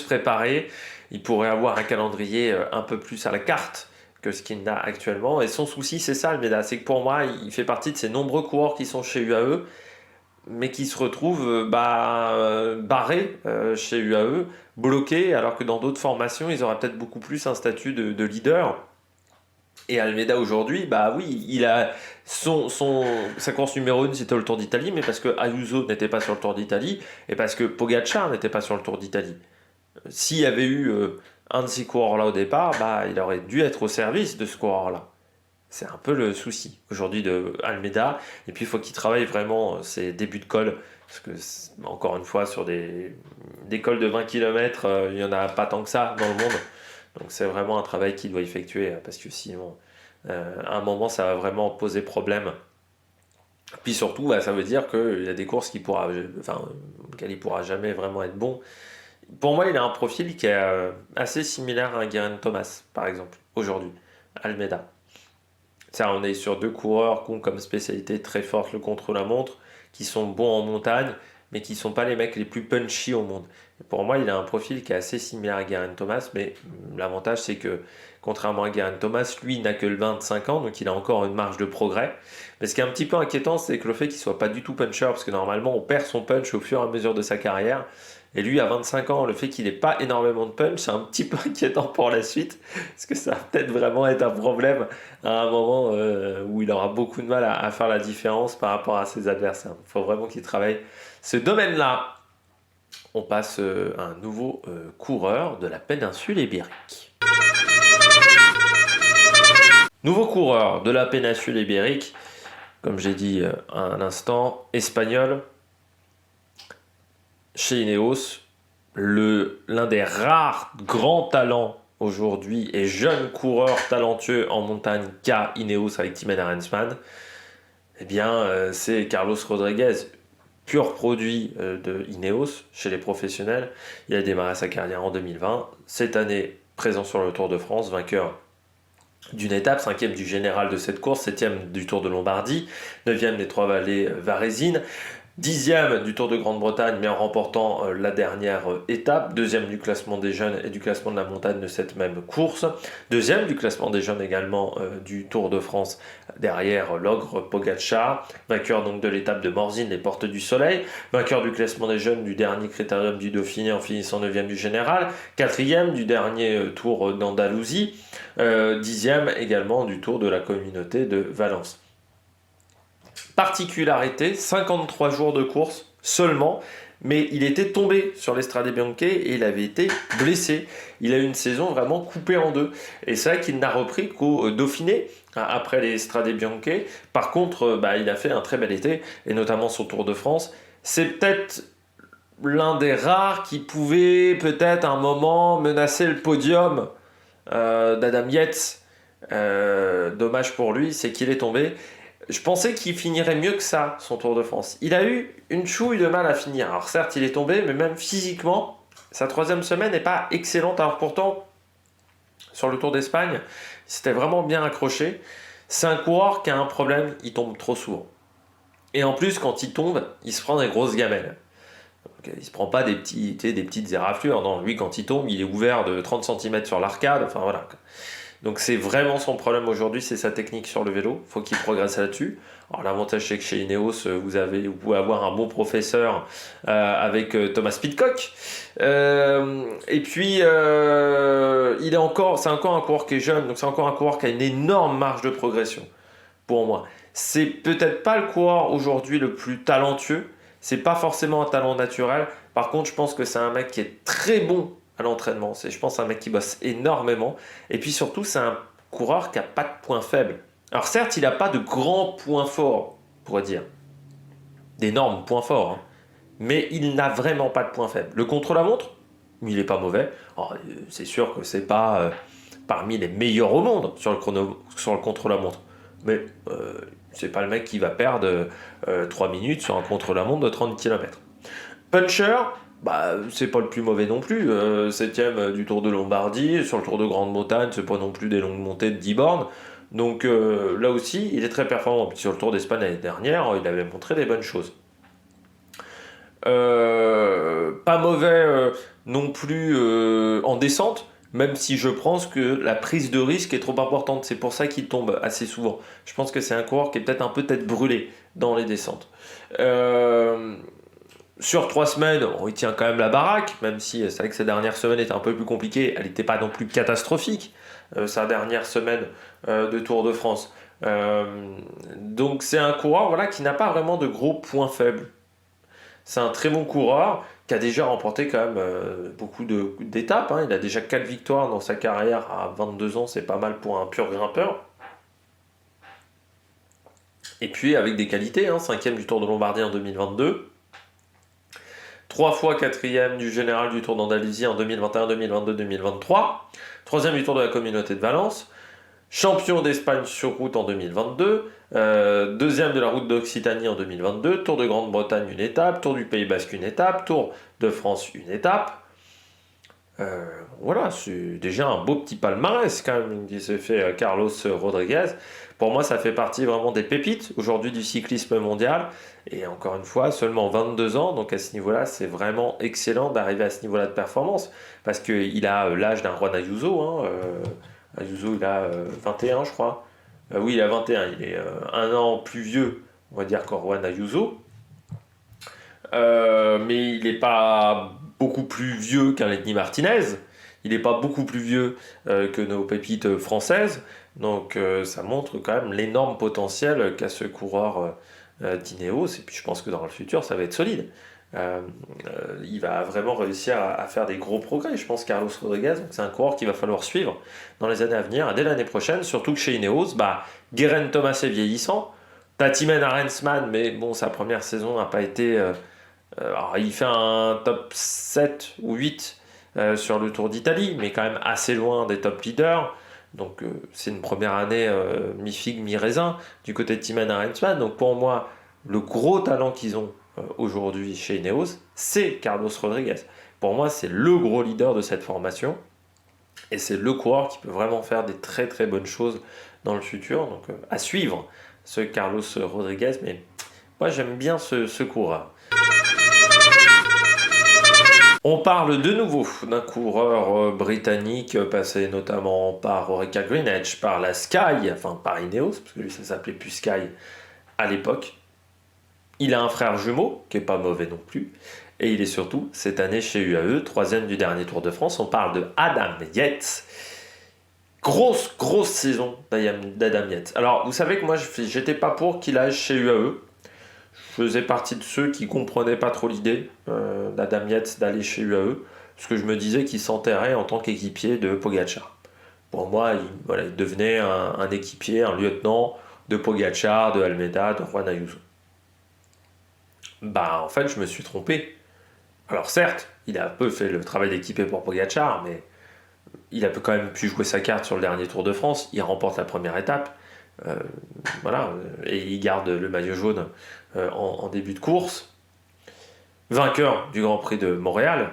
Speaker 1: préparer. Il pourrait avoir un calendrier un peu plus à la carte que ce qu'il n'a actuellement. Et son souci, c'est ça, Almeida. C'est que pour moi, il fait partie de ces nombreux coureurs qui sont chez UAE, mais qui se retrouvent barrés chez UAE, bloqués, alors que dans d'autres formations, ils auraient peut-être beaucoup plus un statut de leader. Et Almeida aujourd'hui, bah oui, il a sa course numéro 1, c'était le Tour d'Italie, mais parce que Ayuso n'était pas sur le Tour d'Italie, et parce que Pogacar n'était pas sur le Tour d'Italie. S'il y avait eu un de ces coureurs-là au départ, bah, il aurait dû être au service de ce coureur-là. C'est un peu le souci aujourd'hui de Almeida. Et puis il faut qu'il travaille vraiment ses débuts de col. Parce que, encore une fois, sur des cols de 20 km, il n'y en a pas tant que ça dans le monde. Donc c'est vraiment un travail qu'il doit effectuer. Parce que sinon, à un moment, ça va vraiment poser problème. Puis surtout, bah, ça veut dire qu'il y a des courses auxquelles il ne pourra jamais vraiment être bon. Pour moi, il a un profil qui est assez similaire à un Geraint Thomas, par exemple, aujourd'hui, Almeida. Ça, on est sur deux coureurs qui ont comme spécialité très forte le contre-la-montre, qui sont bons en montagne, mais qui ne sont pas les mecs les plus punchy au monde. Et pour moi, il a un profil qui est assez similaire à Geraint Thomas, mais l'avantage, c'est que, contrairement à Geraint Thomas, lui, il n'a que 25 ans, donc il a encore une marge de progrès. Mais ce qui est un petit peu inquiétant, c'est que le fait qu'il ne soit pas du tout puncher, parce que normalement, on perd son punch au fur et à mesure de sa carrière. Et lui, à 25 ans, le fait qu'il n'ait pas énormément de punch, c'est un petit peu inquiétant pour la suite, parce que ça va peut-être vraiment être un problème à un moment où il aura beaucoup de mal à faire la différence par rapport à ses adversaires. Il faut vraiment qu'il travaille ce domaine-là. On passe à un nouveau coureur de la péninsule ibérique. Nouveau coureur de la péninsule ibérique, comme j'ai dit à un instant, espagnol, chez Ineos, l'un des rares grands talents aujourd'hui et jeunes coureurs talentueux en montagne qu'a Ineos avec Tim Arensman, eh bien, c'est Carlos Rodriguez, pur produit de Ineos chez les professionnels. Il a démarré sa carrière en 2020. Cette année, présent sur le Tour de France, vainqueur d'une étape, 5e du général de cette course, 7e du Tour de Lombardie, 9e des Trois-Vallées Varésines, 10e du Tour de Grande-Bretagne, mais en remportant la dernière étape, 2e du classement des jeunes et du classement de la montagne de cette même course, 2e du classement des jeunes également du Tour de France derrière l'ogre Pogacar, vainqueur donc de l'étape de Morzine, les Portes du Soleil, vainqueur du classement des jeunes du dernier critérium du Dauphiné en finissant 9e du général, 4e du dernier Tour d'Andalousie, 10e également du Tour de la communauté de Valence. Particularité, 53 jours de course seulement, mais il était tombé sur l'Estrade Bianche et il avait été blessé. Il a eu une saison vraiment coupée en deux. Et c'est vrai qu'il n'a repris qu'au Dauphiné, après l'Estrade Bianche. Par contre, il a fait un très bel été, et notamment son Tour de France. C'est peut-être l'un des rares qui pouvait peut-être à un moment menacer le podium d'Adam Yates. Dommage pour lui, c'est qu'il est tombé. Je pensais qu'il finirait mieux que ça, son Tour de France. Il a eu une chouille de mal à finir. Alors certes, il est tombé, mais même physiquement, sa 3e semaine n'est pas excellente. Alors pourtant, sur le Tour d'Espagne, il s'était vraiment bien accroché. C'est un coureur qui a un problème, il tombe trop souvent. Et en plus, quand il tombe, il se prend des grosses gamelles. Donc, il ne se prend pas des petites éraflures. Non, lui, quand il tombe, il est ouvert de 30 cm sur l'arcade. Enfin voilà. Donc c'est vraiment son problème aujourd'hui, c'est sa technique sur le vélo. Il faut qu'il progresse là-dessus. Alors l'avantage c'est que chez Ineos, vous pouvez avoir un bon professeur avec Thomas Pidcock. Et puis c'est encore un coureur qui est jeune, donc c'est encore un coureur qui a une énorme marge de progression pour moi. C'est peut-être pas le coureur aujourd'hui le plus talentueux. C'est pas forcément un talent naturel. Par contre, je pense que c'est un mec qui est très bon à l'entraînement. C'est, je pense, un mec qui bosse énormément. Et puis surtout, c'est un coureur qui n'a pas de points faibles. Alors certes, il n'a pas de grands points forts, on pourrait dire. D'énormes points forts. Hein. Mais il n'a vraiment pas de points faibles. Le contre-la-montre, il n'est pas mauvais. Alors, c'est sûr que c'est pas parmi les meilleurs au monde sur le contre-la-montre. Mais c'est pas le mec qui va perdre 3 minutes sur un contre-la-montre de 30 km. Puncher, c'est pas le plus mauvais non plus. 7e du Tour de Lombardie, sur le Tour de Grande Bretagne, c'est pas non plus des longues montées de 10 bornes. Donc là aussi, il est très performant. Puis sur le Tour d'Espagne l'année dernière, il avait montré des bonnes choses. Pas mauvais non plus en descente. même si je pense que la prise de risque est trop importante. C'est pour ça qu'il tombe assez souvent. Je pense que c'est un coureur qui est peut-être un peu tête brûlée dans les descentes. Sur 3 semaines, il tient quand même la baraque, même si c'est vrai que sa dernière semaine était un peu plus compliquée. Elle n'était pas non plus catastrophique, sa dernière semaine de Tour de France. Donc c'est un coureur voilà, qui n'a pas vraiment de gros points faibles. C'est un très bon coureur qui a déjà remporté quand même beaucoup d'étapes. Hein. Il a déjà 4 victoires dans sa carrière à 22 ans, c'est pas mal pour un pur grimpeur. Et puis avec des qualités, 5e du Tour de Lombardie en 2022, 3 fois 4e du Général du Tour d'Andalousie en 2021, 2022, 2023, 3e du Tour de la Communauté de Valence, champion d'Espagne sur route en 2022, 2e de la route d'Occitanie en 2022, Tour de Grande-Bretagne une étape, Tour du Pays Basque une étape, Tour de France une étape. Voilà, c'est déjà un beau petit palmarès quand même qui s'est fait Carlos Rodriguez. Pour moi, ça fait partie vraiment des pépites aujourd'hui du cyclisme mondial. Et encore une fois, seulement 22 ans, donc à ce niveau-là, c'est vraiment excellent d'arriver à ce niveau-là de performance parce qu'il a l'âge d'un Juan Ayuso. Ayuso, il a 21, je crois. Oui, il a 21, il est un an plus vieux, on va dire, qu'Juan Ayuso. Mais il n'est pas beaucoup plus vieux qu'un Lenny Martinez. Il n'est pas beaucoup plus vieux que nos pépites françaises. Donc ça montre quand même l'énorme potentiel qu'a ce coureur d'Ineos. Et puis je pense que dans le futur, ça va être solide. Il va vraiment réussir à faire des gros progrès. Je pense Carlos Rodriguez, donc c'est un coureur qu'il va falloir suivre dans les années à venir, dès l'année prochaine. Surtout que chez Ineos, Geraint Thomas est vieillissant. Tatimen Arensman, mais bon, sa première saison n'a pas été... alors, il fait un top 7 ou 8 sur le Tour d'Italie, mais quand même assez loin des top leaders. Donc c'est une première année mi-figue, mi-raisin du côté de Thymen Arensman. Donc pour moi, le gros talent qu'ils ont aujourd'hui chez Ineos, c'est Carlos Rodriguez. Pour moi, c'est le gros leader de cette formation. Et c'est le coureur qui peut vraiment faire des très très bonnes choses dans le futur. Donc à suivre ce Carlos Rodriguez. Mais moi j'aime bien ce coureur. On parle de nouveau d'un coureur britannique passé notamment par Orica Greenedge, par la Sky, enfin par Ineos, parce que lui ça s'appelait plus Sky à l'époque. Il a un frère jumeau, qui est pas mauvais non plus, et il est surtout cette année chez UAE, 3e du dernier Tour de France. On parle de Adam Yates. Grosse saison d'Adam Yates. Alors vous savez que moi j'étais pas pour qu'il aille chez UAE. Je faisais partie de ceux qui ne comprenaient pas trop l'idée d'Adam Yates d'aller chez UAE, parce que je me disais qu'il s'enterrait en tant qu'équipier de Pogacar. Pour moi, il devenait un équipier, un lieutenant de Pogacar, de Almeida, de Juan Ayuso. En fait, je me suis trompé. Alors certes, il a un peu fait le travail d'équipier pour Pogacar, mais il a quand même pu jouer sa carte sur le dernier Tour de France. Il remporte la première étape. Et il garde le maillot jaune en début de course. Vainqueur du Grand Prix de Montréal,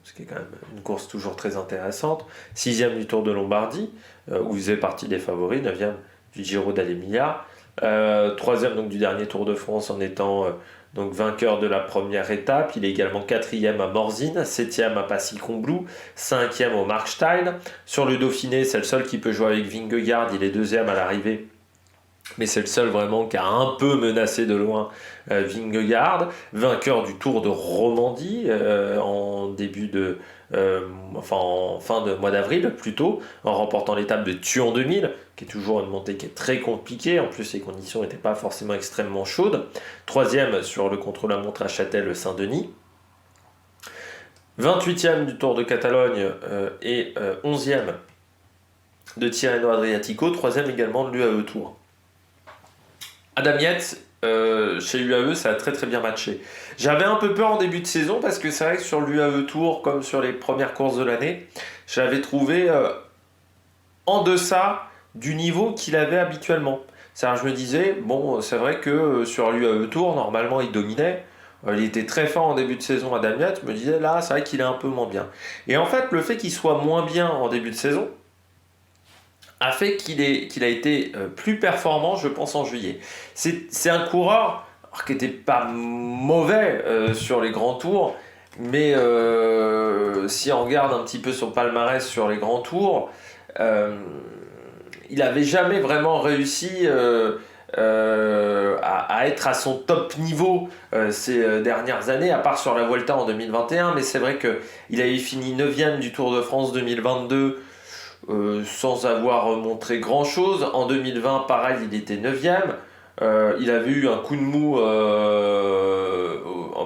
Speaker 1: ce qui est quand même une course toujours très intéressante. 6e du Tour de Lombardie, où il faisait partie des favoris. 9e du Giro d'Emilia. 3e donc du dernier Tour de France en étant donc vainqueur de la première étape. Il est également 4e à Morzine, 7e à Passy-Combloux, 5e au Markstein. Sur le Dauphiné, c'est le seul qui peut jouer avec Vingegaard, il est 2e à l'arrivée. Mais c'est le seul vraiment qui a un peu menacé de loin Vingegaard, vainqueur du Tour de Romandie en fin de mois d'avril plutôt, en remportant l'étape de Thuan 2000, qui est toujours une montée qui est très compliquée. En plus, les conditions n'étaient pas forcément extrêmement chaudes. 3e sur le contre-la-montre à Châtel-Saint-Denis. 28e du Tour de Catalogne et 11e de Tirreno Adriatico, 3e également de l'UAE Tour. Adam Yates, chez l'UAE, ça a très très bien matché. J'avais un peu peur en début de saison parce que c'est vrai que sur l'UAE Tour, comme sur les premières courses de l'année, je l'avais trouvé en deçà du niveau qu'il avait habituellement. C'est-à-dire, je me disais, bon, c'est vrai que sur l'UAE Tour, normalement, il dominait. Il était très fort en début de saison, Adam Yates. Je me disais, là, c'est vrai qu'il est un peu moins bien. Et en fait, le fait qu'il soit moins bien en début de saison a fait qu'il a été plus performant, je pense, en juillet. C'est un coureur qui n'était pas mauvais sur les grands tours, Mais si on regarde un petit peu son palmarès sur les grands tours, euh, il n'avait jamais vraiment réussi à être à son top niveau ces dernières années, à part sur la Vuelta en 2021. Mais c'est vrai qu'il avait fini 9e du Tour de France 2022 sans avoir montré grand-chose. En 2020, pareil, il était 9e. Il avait eu un coup de mou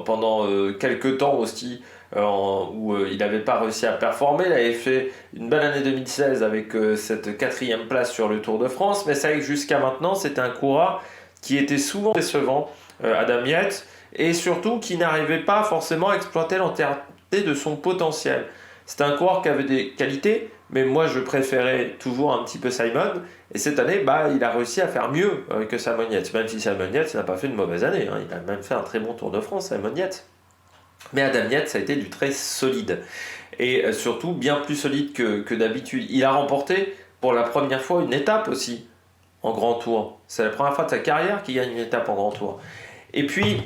Speaker 1: pendant quelques temps aussi, où il n'avait pas réussi à performer. Il avait fait une belle année 2016 avec cette 4e place sur le Tour de France, mais c'est vrai que jusqu'à maintenant, c'était un coureur qui était souvent décevant, Adam Yates, et surtout qui n'arrivait pas forcément à exploiter l'entièreté de son potentiel. C'était un coureur qui avait des qualités, mais moi je préférais toujours un petit peu Simon. Et cette année, bah, il a réussi à faire mieux que Simon Yates. Même si Simon Yates n'a pas fait une mauvaise année, hein. Il a même fait un très bon Tour de France, Simon Yates. Mais Adam Yates, ça a été du très solide. Et surtout, bien plus solide que d'habitude. Il a remporté pour la première fois une étape aussi en Grand Tour. C'est la première fois de sa carrière qu'il gagne une étape en Grand Tour. Et puis,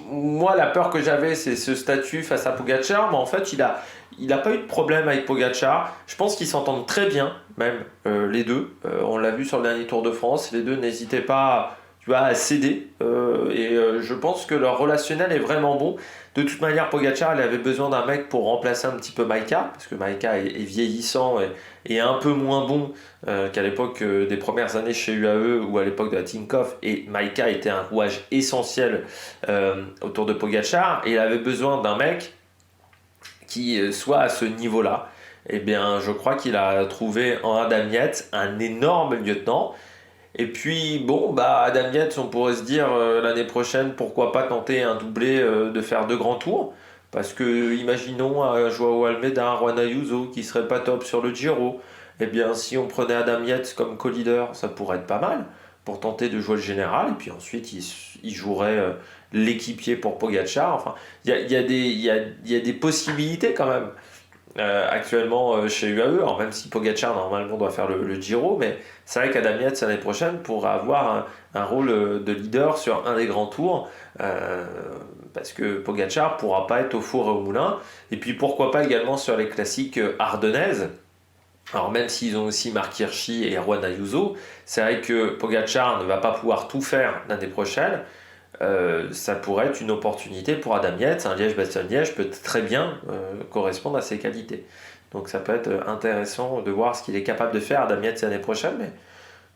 Speaker 1: moi, la peur que j'avais, c'est ce statut face à Pogacar. Mais en fait, il a pas eu de problème avec Pogacar. Je pense qu'ils s'entendent très bien, même les deux. On l'a vu sur le dernier Tour de France. Les deux n'hésitaient pas, tu vois, à céder. Je pense que leur relationnel est vraiment bon. De toute manière, Pogacar, il avait besoin d'un mec pour remplacer un petit peu Maïka, parce que Maïka est vieillissant et un peu moins bon qu'à l'époque des premières années chez UAE ou à l'époque de la Tinkoff. Et Maïka était un rouage essentiel autour de Pogacar. Et il avait besoin d'un mec qui soit à ce niveau-là. Eh bien, je crois qu'il a trouvé en Adam Yates un énorme lieutenant. Et puis, bon, bah, Adam Yates, on pourrait se dire l'année prochaine, pourquoi pas tenter un doublé de faire 2 grands tours. Parce que, imaginons Joao Almeida, Juan Ayuso, qui serait pas top sur le Giro. Eh bien, si on prenait Adam Yates comme co-leader, ça pourrait être pas mal pour tenter de jouer le général. Et puis ensuite, il jouerait l'équipier pour Pogacar. Enfin, il y a des possibilités quand même actuellement chez UAE. Alors, même si Pogacar, normalement, doit faire le Giro, mais c'est vrai qu'Adam Yates, l'année prochaine, pourra avoir un rôle de leader sur un des grands tours. Parce que Pogacar pourra pas être au four et au moulin. Et puis pourquoi pas également sur les classiques ardennaises. Alors même s'ils ont aussi Marc Hirschi et Juan Ayuso, c'est vrai que Pogacar ne va pas pouvoir tout faire l'année prochaine. Ça pourrait être une opportunité pour Adam Yates. Un Liège-Bastogne-Liège peut très bien correspondre à ses qualités. Donc ça peut être intéressant de voir ce qu'il est capable de faire Adam Yates l'année prochaine. Mais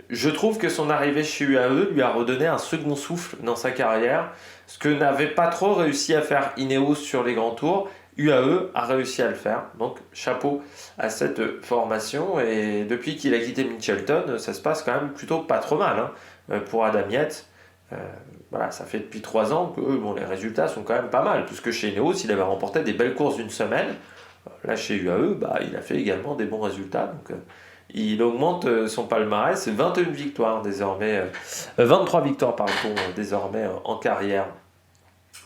Speaker 1: je trouve que son arrivée chez UAE lui a redonné un second souffle dans sa carrière, ce que n'avait pas trop réussi à faire Ineos sur les grands tours. UAE a réussi à le faire, donc chapeau à cette formation. Et depuis qu'il a quitté Mitchelton, ça se passe quand même plutôt pas trop mal pour Adam Yates. Euh, voilà, ça fait depuis 3 ans que bon, les résultats sont quand même pas mal, puisque chez Ineos, il avait remporté des belles courses d'une semaine. Là, chez UAE, bah, il a fait également des bons résultats. Donc, il augmente son palmarès, c'est 21 victoires désormais, 23 victoires pardon, désormais en carrière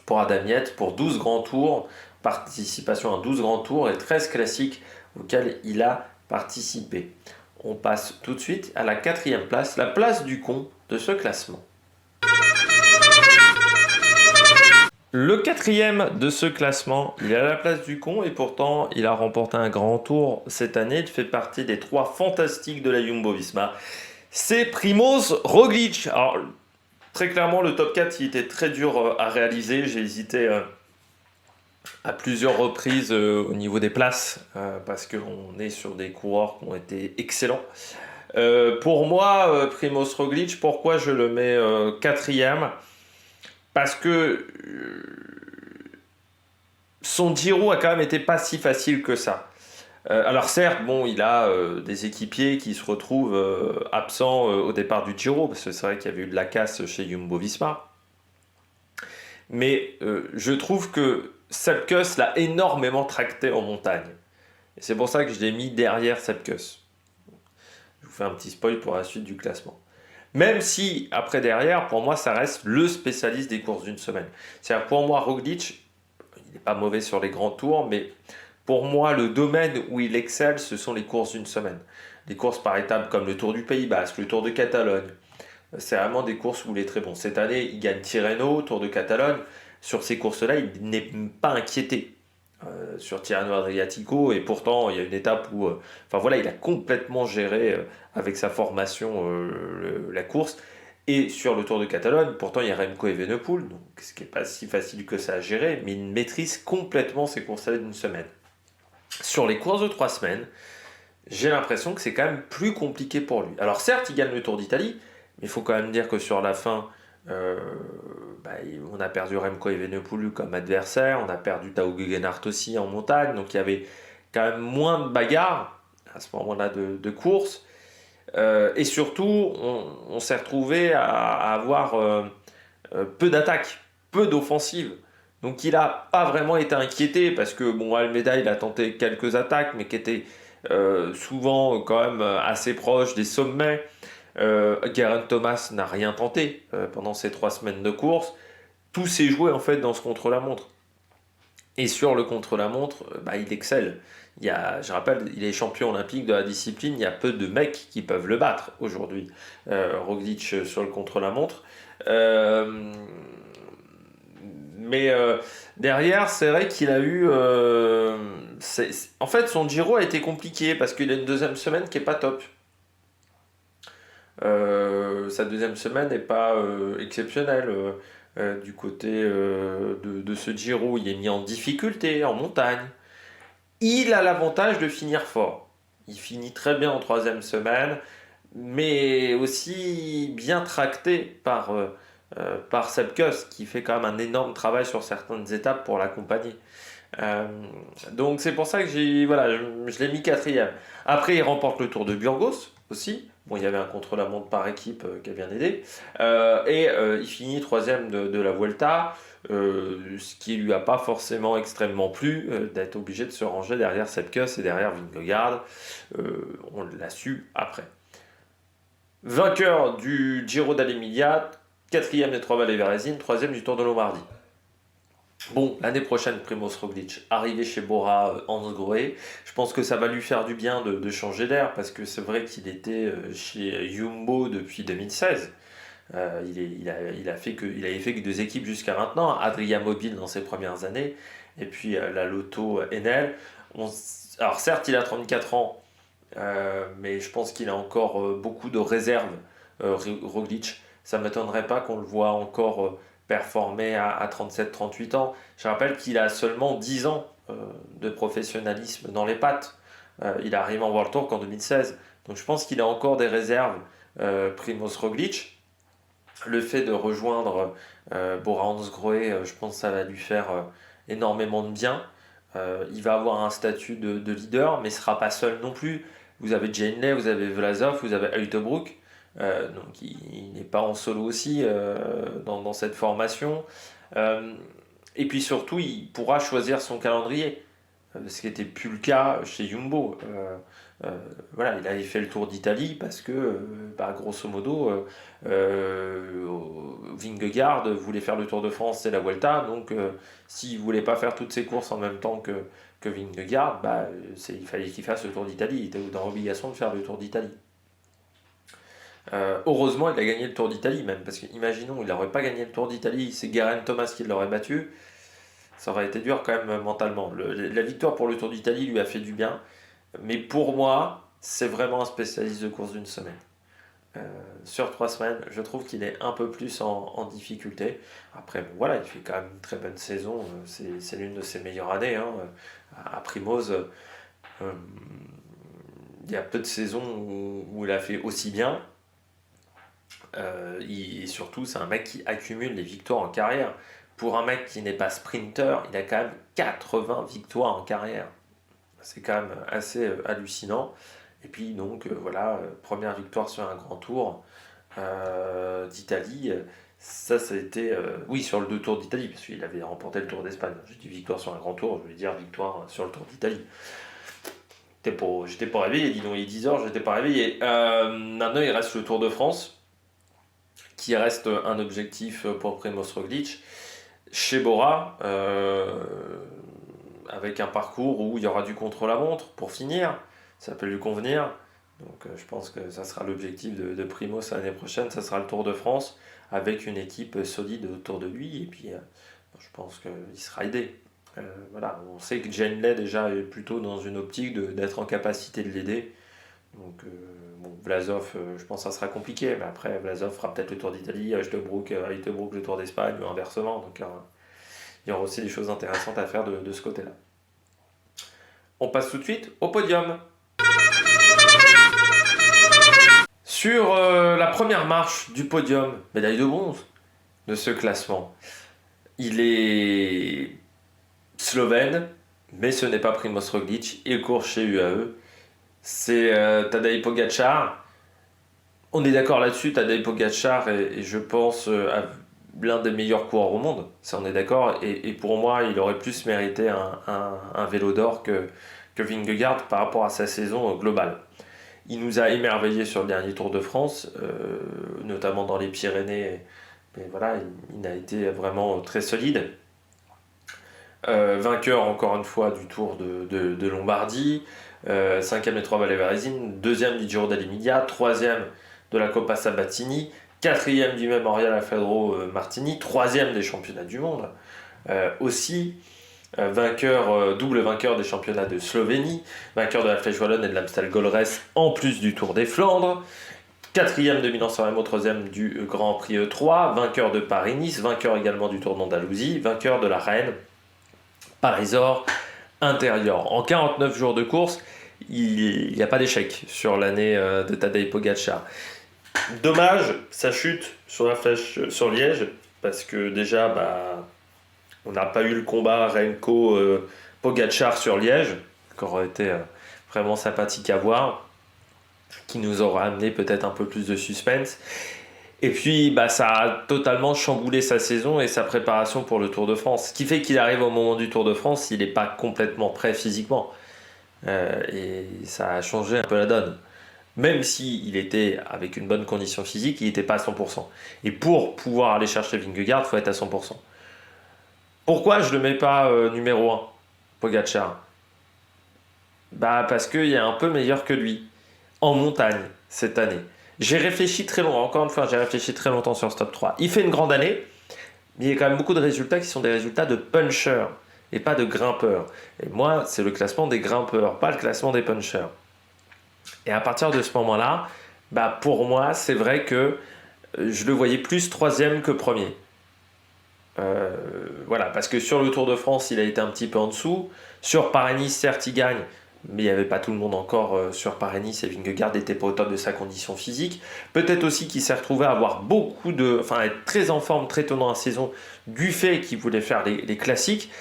Speaker 1: pour Adam Yates, pour 12 grands tours, participation à 12 grands tours et 13 classiques auxquels il a participé. On passe tout de suite à la 4e place, la place du con de ce classement. Le 4e de ce classement, il est à la place du con et pourtant il a remporté un grand tour cette année. Il fait partie des 3 fantastiques de la Jumbo-Visma. C'est Primož Roglič. Alors, très clairement, le top 4 il était très dur à réaliser. J'ai hésité à plusieurs reprises au niveau des places parce qu'on est sur des coureurs qui ont été excellents. Pour moi, Primož Roglič, pourquoi je le mets 4e? Parce que son Giro a quand même été pas si facile que ça. Alors certes, bon, il a des équipiers qui se retrouvent absents au départ du Giro, parce que c'est vrai qu'il y avait eu de la casse chez Jumbo-Visma. Mais je trouve que Sepp Kuss l'a énormément tracté en montagne. Et c'est pour ça que je l'ai mis derrière Sepp Kuss. Je vous fais un petit spoil pour la suite du classement. Même si, après derrière, pour moi, ça reste le spécialiste des courses d'une semaine. C'est-à-dire, pour moi, Roglič, il n'est pas mauvais sur les grands tours, mais pour moi, le domaine où il excelle, ce sont les courses d'une semaine. Des courses par étapes comme le Tour du Pays Basque, le Tour de Catalogne. C'est vraiment des courses où il est très bon. Cette année, il gagne Tirreno, Tour de Catalogne. Sur ces courses-là, il n'est pas inquiété. sur Tirreno Adriatico, et pourtant il y a une étape où enfin voilà, il a complètement géré avec sa formation la course. Et sur le Tour de Catalogne, pourtant il y a Remco Evenepoel, donc ce qui n'est pas si facile que ça à gérer, mais il maîtrise complètement ses courses d'une semaine. Sur les courses de 3 semaines, j'ai l'impression que c'est quand même plus compliqué pour lui. Alors certes, il gagne le Tour d'Italie, mais il faut quand même dire que sur la fin, euh, on a perdu Remco Evenepoel comme adversaire, on a perdu Tao Gegenhardt aussi en montagne, donc il y avait quand même moins de bagarres à ce moment-là de course. Et surtout, on s'est retrouvé à avoir peu d'attaques, peu d'offensives. Donc il n'a pas vraiment été inquiété parce que bon, Almeida il a tenté quelques attaques mais qui étaient souvent quand même assez proches des sommets. Geraint Thomas n'a rien tenté pendant ces 3 semaines de course. Tout s'est joué en fait dans ce contre-la-montre. Et sur le contre-la-montre, il excelle. Je rappelle, il est champion olympique de la discipline. Il y a peu de mecs qui peuvent le battre aujourd'hui. Roglic sur le contre-la-montre. Euh, mais derrière, c'est vrai qu'il a eu. En fait, son Giro a été compliqué parce qu'il a une deuxième semaine qui est pas top. Sa deuxième semaine n'est pas exceptionnelle. Du côté de ce Giro, il est mis en difficulté en montagne. Il a l'avantage de finir fort. Il finit très bien en troisième semaine, mais aussi bien tracté par Sepp Kuss, qui fait quand même un énorme travail sur certaines étapes pour l'accompagner. Euh, donc c'est pour ça que voilà, je l'ai mis quatrième. Après, il remporte le Tour de Burgos aussi. Bon, il y avait un contre-la-montre par équipe qui a bien aidé. Il finit troisième de la Vuelta, ce qui lui a pas forcément extrêmement plu d'être obligé de se ranger derrière Sepp Kuss et derrière Vingegaard. On l'a su après. Vainqueur du Giro d'All'Emilia, quatrième des Trois Vallées Vérésines, troisième du Tour de Lombardie. Bon, l'année prochaine, Primoz Roglic, arrivé chez Bora Hansgrohe, je pense que ça va lui faire du bien de changer d'air, parce que c'est vrai qu'il était chez Jumbo depuis 2016. Il avait fait que 2 équipes jusqu'à maintenant, Adria Mobile dans ses premières années, et puis la Lotto Enel. Alors certes, il a 34 ans, mais je pense qu'il a encore beaucoup de réserves, Roglic. Ça ne m'étonnerait pas qu'on le voit encore performer à 37-38 ans. Je rappelle qu'il a seulement 10 ans de professionnalisme dans les pattes. Il est arrivé en World Tour qu'en 2016. Donc je pense qu'il a encore des réserves, Primoz Roglic. Le fait de rejoindre Bora Hansgrohe, je pense que ça va lui faire énormément de bien. Il va avoir un statut de leader, mais il ne sera pas seul non plus. Vous avez Janeley, vous avez Vlasov, vous avez Uijtdebroek. Donc il n'est pas en solo aussi dans cette formation. Et puis surtout, il pourra choisir son calendrier, ce qui n'était plus le cas chez Jumbo. Voilà, il avait fait le Tour d'Italie parce que, grosso modo, Vingegaard voulait faire le Tour de France et la Vuelta, donc s'il voulait pas faire toutes ses courses en même temps que Vingegaard, il fallait qu'il fasse le Tour d'Italie. Il était dans l'obligation de faire le Tour d'Italie. Heureusement, il a gagné le Tour d'Italie même, parce que imaginons, il n'aurait pas gagné le Tour d'Italie, c'est Geraint Thomas qui l'aurait battu, ça aurait été dur quand même mentalement. La victoire pour le Tour d'Italie lui a fait du bien, mais pour moi, c'est vraiment un spécialiste de course d'une semaine. Sur 3 semaines, je trouve qu'il est un peu plus en difficulté. Après, bon, voilà, il fait quand même une très bonne saison, c'est l'une de ses meilleures années. Hein. À Primoz, il y a peu de saisons où il a fait aussi bien. Surtout, c'est un mec qui accumule les victoires en carrière. Pour un mec qui n'est pas sprinter, il a quand même 80 victoires en carrière. C'est quand même assez hallucinant. Et puis donc voilà, première victoire sur un grand tour d'Italie. Ça a été, oui, sur le 2 tours d'Italie, parce qu'il avait remporté le Tour d'Espagne. J'ai dit victoire sur un grand tour, je voulais dire victoire sur le Tour d'Italie. J'étais pas réveillé, dis donc, il est 10h, j'étais pas réveillé. Maintenant, il reste le Tour de France, qui reste un objectif pour Primoz Roglic. Chez Bora, avec un parcours où il y aura du contre-la-montre pour finir, ça peut lui convenir. Donc je pense que ça sera l'objectif de Primoz l'année prochaine, ça sera le Tour de France avec une équipe solide autour de lui, et puis je pense qu'il sera aidé. Voilà, on sait que Genley déjà est plutôt dans une optique d'être en capacité de l'aider. Donc, bon, Vlasov, je pense que ça sera compliqué, mais après, Vlasov fera peut-être le Tour d'Italie, Heutebrook le Tour d'Espagne, ou inversement. Donc, il y aura aussi des choses intéressantes à faire de ce côté-là. On passe tout de suite au podium. Sur la première marche du podium, médaille de bronze de ce classement, il est slovène, mais ce n'est pas Primož Roglič, il court chez UAE. C'est Tadej Pogačar. On est d'accord là-dessus, Tadej Pogačar est je pense, l'un des meilleurs coureurs au monde. Ça, on est d'accord. Et pour moi, il aurait plus mérité un vélo d'or que Vingegaard par rapport à sa saison globale. Il nous a émerveillés sur le dernier Tour de France, notamment dans les Pyrénées. Mais voilà, il a été vraiment très solide. Vainqueur encore une fois du Tour de Lombardie, 5e des Trois Vallées Varesines, 2e du Giro dell'Emilia, 3e de la Coppa Sabatini, 4e du Memorial Alfredo Martini, 3e des championnats du monde. Aussi, double vainqueur des championnats de Slovénie, vainqueur de la Flèche Wallonne et de l'Amstel Gold Race, en plus du Tour des Flandres, 4e de Milan-San Remo, 3e du Grand Prix E3, vainqueur de Paris-Nice, vainqueur également du Tour d'Andalousie, vainqueur de la Rennes, Paris-Or, intérieur. En 49 jours de course, il n'y a pas d'échec sur l'année de Tadej Pogačar. Dommage, ça chute sur la flèche sur Liège, parce que déjà, on n'a pas eu le combat Renko-Pogačar sur Liège, qui aurait été vraiment sympathique à voir, qui nous aura amené peut-être un peu plus de suspense. Et puis, ça a totalement chamboulé sa saison et sa préparation pour le Tour de France. Ce qui fait qu'il arrive au moment du Tour de France, il n'est pas complètement prêt physiquement. Et ça a changé un peu la donne. Même s'il était avec une bonne condition physique, il n'était pas à 100%. Et pour pouvoir aller chercher Vingegaard, il faut être à 100%. Pourquoi je ne le mets pas numéro 1, Pogačar ? Parce qu'il y a un peu meilleur que lui, en montagne, cette année. J'ai réfléchi très longtemps, encore une fois, j'ai réfléchi très longtemps sur ce top 3. Il fait une grande année, mais il y a quand même beaucoup de résultats qui sont des résultats de punchers et pas de grimpeurs. Et moi, c'est le classement des grimpeurs, pas le classement des punchers. Et à partir de ce moment-là, pour moi, c'est vrai que je le voyais plus 3e que 1er. Voilà, parce que sur le Tour de France, il a été un petit peu en dessous. Sur Paris-Nice, certes, il gagne, mais il n'y avait pas tout le monde encore sur Paris-Nice et Vingegaard n'était pas au top de sa condition physique. Peut-être aussi qu'il s'est retrouvé à avoir être très en forme, très tôt dans la saison, du fait qu'il voulait faire les classiques.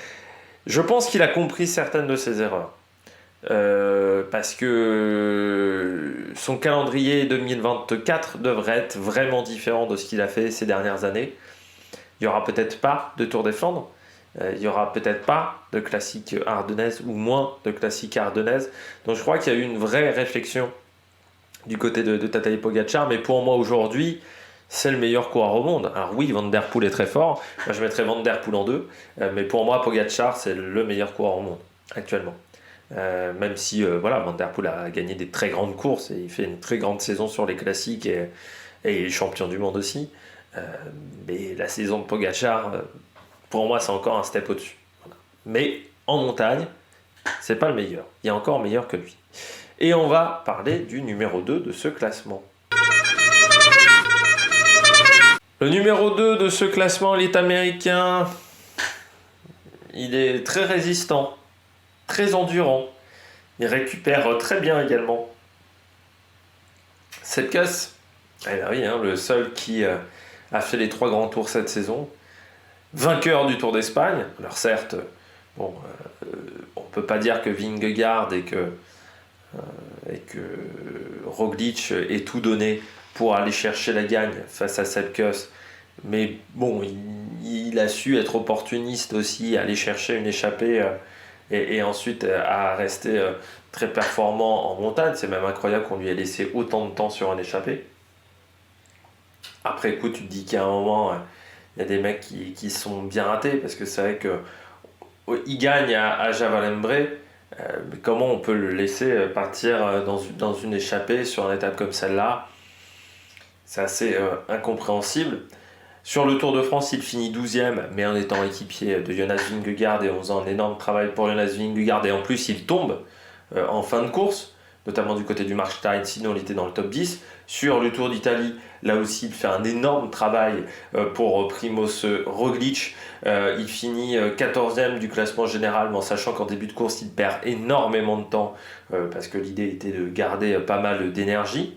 Speaker 1: Je pense qu'il a compris certaines de ses erreurs. Parce que son calendrier 2024 devrait être vraiment différent de ce qu'il a fait ces dernières années. Il n'y aura peut-être pas de Tour des Flandres. Il n'y aura peut-être pas de classique ardennaise ou moins de classique ardennaise. Donc je crois qu'il y a eu une vraie réflexion du côté de Tadej Pogačar. Mais pour moi aujourd'hui, c'est le meilleur coureur au monde. Alors oui, Van Der Poel est très fort. Moi je mettrais Van Der Poel en 2. Mais pour moi, Pogačar, c'est le meilleur coureur au monde actuellement. Même si Van Der Poel a gagné des très grandes courses et il fait une très grande saison sur les classiques et il est champion du monde aussi. Mais la saison de Pogačar, pour moi, c'est encore un step au-dessus. Voilà. Mais en montagne, c'est pas le meilleur. Il y a encore meilleur que lui. Et on va parler du numéro 2 de ce classement. Le numéro 2 de ce classement, il est américain. Il est très résistant, très endurant. Il récupère très bien également. Sepkus, le seul qui a fait les 3 grands tours cette saison. Vainqueur du Tour d'Espagne. Alors certes, on peut pas dire que Vingegaard et que Roglič ait tout donné pour aller chercher la gagne face à Sepkus. Mais bon, il a su être opportuniste aussi, aller chercher une échappée et ensuite à rester très performant en montagne. C'est même incroyable qu'on lui ait laissé autant de temps sur un échappé. Après coup, tu te dis qu'à un moment, il y a des mecs qui sont bien ratés, parce que c'est vrai qu'il gagne à Javalembre, mais comment on peut le laisser partir dans une échappée sur une étape comme celle-là ? C'est assez incompréhensible. Sur le Tour de France, il finit 12e, mais en étant équipier de Jonas Vingegaard et en faisant un énorme travail pour Jonas Vingegaard. Et en plus, il tombe en fin de course, notamment du côté du Markstein, sinon il était dans le top 10. Sur le Tour d'Italie, là aussi, il fait un énorme travail pour Primoz Roglic. Il finit 14e du classement général, mais en sachant qu'en début de course, il perd énormément de temps, parce que l'idée était de garder pas mal d'énergie.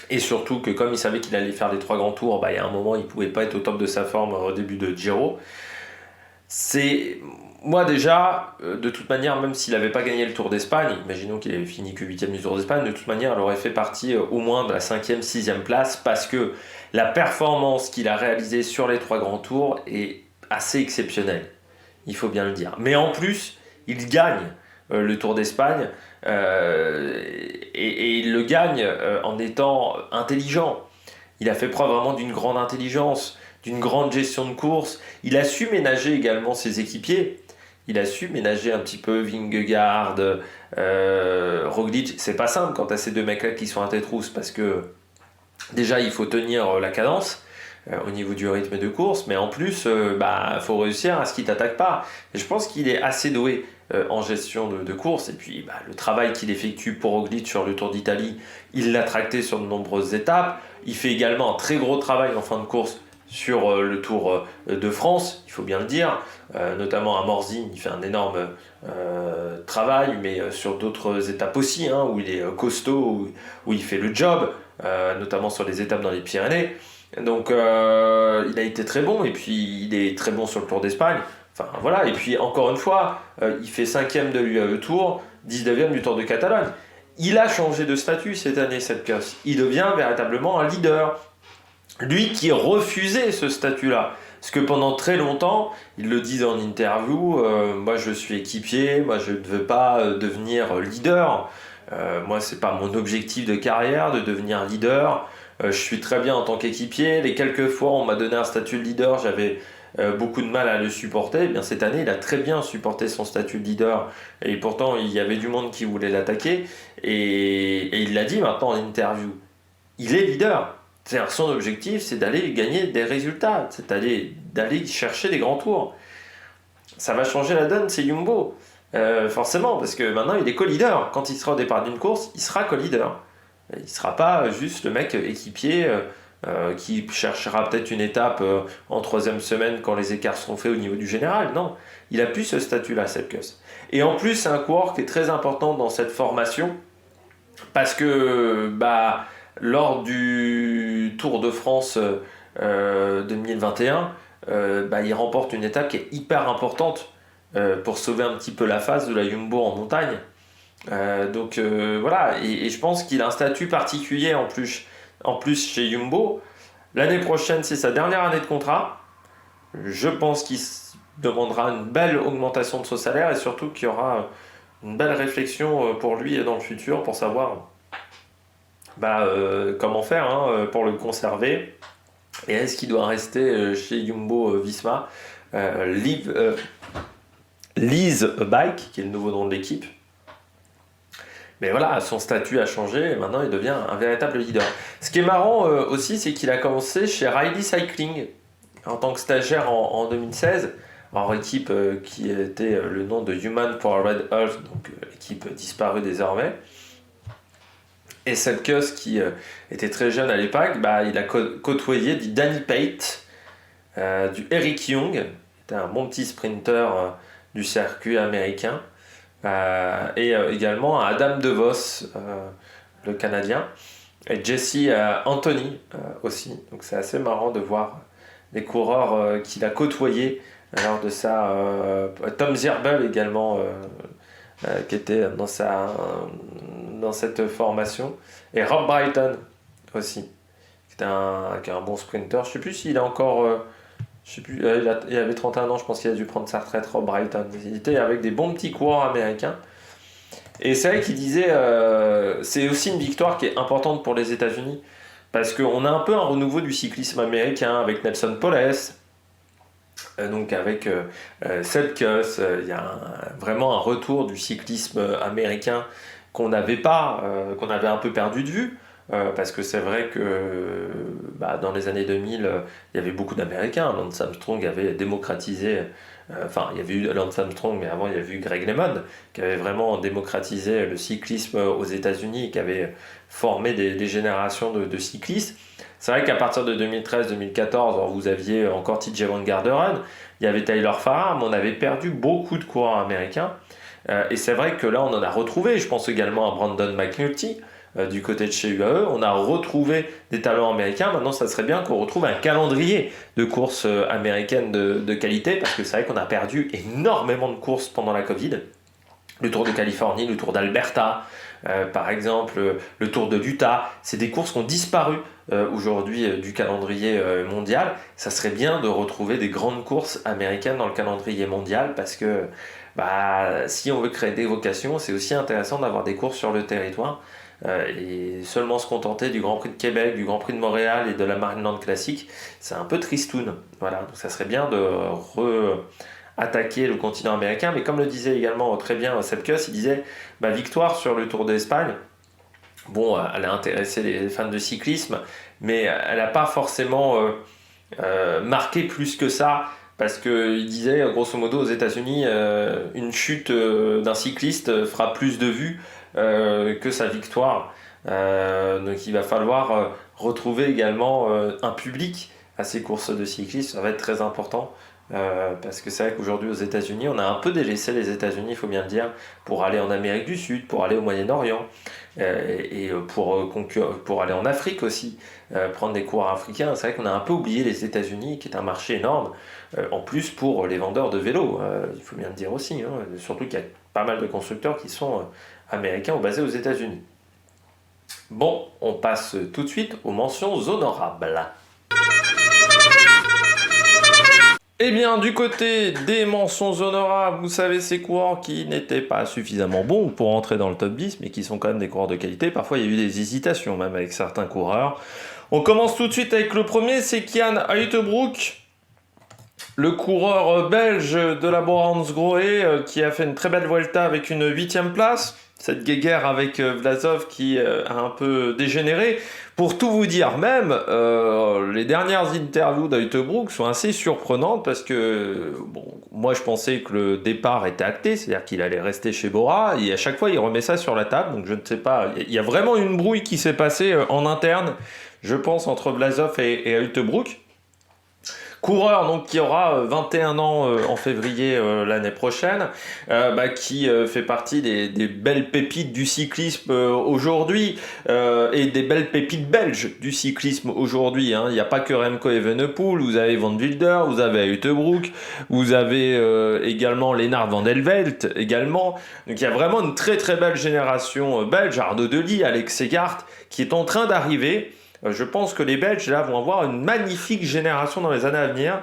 Speaker 1: Et surtout que comme il savait qu'il allait faire les 3 grands tours, il y a un moment il ne pouvait pas être au top de sa forme au début de Giro. Moi déjà, de toute manière, même s'il n'avait pas gagné le Tour d'Espagne, imaginons qu'il avait fini que 8e du Tour d'Espagne, de toute manière il aurait fait partie au moins de la 5e, 6e place, parce que la performance qu'il a réalisée sur les 3 grands tours est assez exceptionnelle, il faut bien le dire. Mais en plus, il gagne le Tour d'Espagne, et il le gagne en étant intelligent. Il a fait preuve vraiment d'une grande intelligence, d'une grande gestion de course. Il a su ménager également ses équipiers. Il a su ménager un petit peu Vingegaard, Roglic. C'est pas simple quand tu as ces deux mecs-là qui sont à tête rousse, parce que déjà il faut tenir la cadence au niveau du rythme de course, mais en plus faut réussir à ce qu'il t'attaque pas. Et je pense qu'il est assez doué en gestion de course, et puis le travail qu'il effectue pour Roglic sur le Tour d'Italie, il l'a tracté sur de nombreuses étapes. Il fait également un très gros travail en fin de course sur le Tour de France, il faut bien le dire, notamment à Morzine, il fait un énorme travail, mais sur d'autres étapes aussi, où il est costaud, où il fait le job, notamment sur les étapes dans les Pyrénées. Donc il a été très bon, et puis il est très bon sur le Tour d'Espagne. Enfin voilà, et puis encore une fois, il fait 5e de l'UAE Tour, 19e du Tour de Catalogne. Il a changé de statut cette année, cette Kuss. Il devient véritablement un leader. Lui qui refusait ce statut-là. Parce que pendant très longtemps, il le dit en interview, moi je suis équipier, moi je ne veux pas devenir leader. Moi c'est pas mon objectif de carrière de devenir leader. Je suis très bien en tant qu'équipier. Les quelques fois où on m'a donné un statut de leader, j'avais beaucoup de mal à le supporter. Eh bien, cette année, il a très bien supporté son statut de leader, et pourtant il y avait du monde qui voulait l'attaquer, et il l'a dit maintenant en interview. Il est leader. C'est-à-dire, son objectif, c'est d'aller gagner des résultats, c'est d'aller chercher des grands tours. Ça va changer la donne, c'est Jumbo. Forcément, parce que maintenant il est co-leader. Quand il sera au départ d'une course, il sera co-leader. Il ne sera pas juste le mec équipier qui cherchera peut-être une étape en 3e semaine quand les écarts seront faits au niveau du général. Non, il a plus ce statut-là, Sepp Kuss. Et en plus, c'est un coureur qui est très important dans cette formation, parce que lors du Tour de France 2021, il remporte une étape qui est hyper importante pour sauver un petit peu la face de la Jumbo en montagne. Voilà, et je pense qu'il a un statut particulier en plus chez Jumbo. L'année prochaine, c'est sa dernière année de contrat. Je pense qu'il demandera une belle augmentation de son salaire, et surtout qu'il y aura une belle réflexion pour lui dans le futur pour savoir comment faire pour le conserver. Et est-ce qu'il doit rester chez Jumbo Visma, Lease a Bike, qui est le nouveau nom de l'équipe. Mais voilà, son statut a changé et maintenant il devient un véritable leader. Ce qui est marrant aussi, c'est qu'il a commencé chez Riley Cycling en tant que stagiaire en 2016, en équipe qui était le nom de Human for Red Earth, donc équipe disparue désormais. Et Sepp Kuss, qui était très jeune à l'époque, il a côtoyé du Danny Pate, du Eric Young, qui était un bon petit sprinter du circuit américain, et également à Adam DeVos, le Canadien, et Jesse Anthony aussi. Donc c'est assez marrant de voir les coureurs qu'il a côtoyés lors de ça. Tom Zirbel également, qui était dans cette formation, et Rob Brighton aussi, qui est un bon sprinter. Je ne sais plus s'il a encore... il avait 31 ans, je pense qu'il a dû prendre sa retraite, Rob Brighton. Il était avec des bons petits coureurs américains. Et c'est vrai qu'il disait, c'est aussi une victoire qui est importante pour les États-Unis, parce qu'on a un peu un renouveau du cyclisme américain avec Nelson Poles, donc avec Sepp Kuss. Il y a vraiment un retour du cyclisme américain qu'on avait un peu perdu de vue parce que c'est vrai que dans les années 2000, il y avait beaucoup d'Américains. Lance Armstrong avait démocratisé, il y avait eu Lance Armstrong, mais avant il y avait eu Greg LeMond, qui avait vraiment démocratisé le cyclisme aux États-Unis, qui avait formé des générations de cyclistes. C'est vrai qu'à partir de 2013-2014, vous aviez encore TJ Van Garderen, il y avait Tyler Farrar, mais on avait perdu beaucoup de coureurs américains. Et c'est vrai que là, on en a retrouvé. Je pense également à Brandon McNulty, du côté de chez UAE. On a retrouvé des talents américains. Maintenant, ça serait bien qu'on retrouve un calendrier de courses américaines de qualité, parce que c'est vrai qu'on a perdu énormément de courses pendant la Covid. Le Tour de Californie, le Tour d'Alberta, par exemple, le Tour de l'Utah, c'est des courses qui ont disparu aujourd'hui du calendrier mondial. Ça serait bien de retrouver des grandes courses américaines dans le calendrier mondial, parce que si on veut créer des vocations, c'est aussi intéressant d'avoir des courses sur le territoire. Et seulement se contenter du Grand Prix de Québec, du Grand Prix de Montréal et de la Marineland Classic, c'est un peu tristoun. Voilà, donc ça serait bien de attaquer le continent américain, mais comme le disait également très bien Sepkus, il disait victoire sur le Tour d'Espagne. Bon, elle a intéressé les fans de cyclisme, mais elle n'a pas forcément marqué plus que ça, parce qu'il disait grosso modo aux États-Unis, une chute d'un cycliste fera plus de vues que sa victoire. Donc il va falloir retrouver également un public à ces courses de cyclisme, ça va être très important. Parce que c'est vrai qu'aujourd'hui aux États-Unis, on a un peu délaissé les États-Unis, il faut bien le dire, pour aller en Amérique du Sud, pour aller au Moyen-Orient, et pour aller en Afrique aussi, prendre des coureurs africains. C'est vrai qu'on a un peu oublié les États-Unis, qui est un marché énorme, en plus pour les vendeurs de vélos, il faut bien le dire aussi, hein, surtout qu'il y a pas mal de constructeurs qui sont américains ou basés aux États-Unis. Bon, on passe tout de suite aux mentions honorables. Eh bien, du côté des mentions honorables, vous savez, ces coureurs qui n'étaient pas suffisamment bons pour entrer dans le top 10, mais qui sont quand même des coureurs de qualité. Parfois, il y a eu des hésitations, même avec certains coureurs. On commence tout de suite avec le premier, c'est Kian Uijtdebroek, le coureur belge de la Bora-Hansgrohe, qui a fait une très belle Vuelta avec une 8e place. Cette guéguerre avec Vlasov qui a un peu dégénéré. Pour tout vous dire même, les dernières interviews d'Uijtdebroek sont assez surprenantes, parce que moi je pensais que le départ était acté, c'est-à-dire qu'il allait rester chez Bora, et à chaque fois il remet ça sur la table, donc je ne sais pas, il y a vraiment une brouille qui s'est passée en interne, je pense, entre Vlasov et Uijtdebroek. Coureur donc qui aura 21 ans en février l'année prochaine, qui fait partie des belles pépites du cyclisme aujourd'hui, et des belles pépites belges du cyclisme aujourd'hui. Hein. Il n'y a pas que Remco Evenepoel, vous avez Van Wilder, vous avez Uijtdebroek, vous avez également Lennart van der Velde également. Donc il y a vraiment une très très belle génération belge, Arnaud Delis, Alex Segart, qui est en train d'arriver. Je pense que les Belges là vont avoir une magnifique génération dans les années à venir,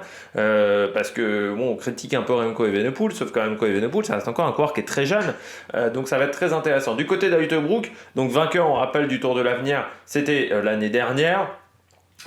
Speaker 1: parce que on critique un peu Remco Evenepoel, sauf que Remco Evenepoel, ça reste encore un coureur qui est très jeune, donc ça va être très intéressant. Du côté d'Uijtdebroek, donc vainqueur, on rappelle, du Tour de l'Avenir, c'était l'année dernière.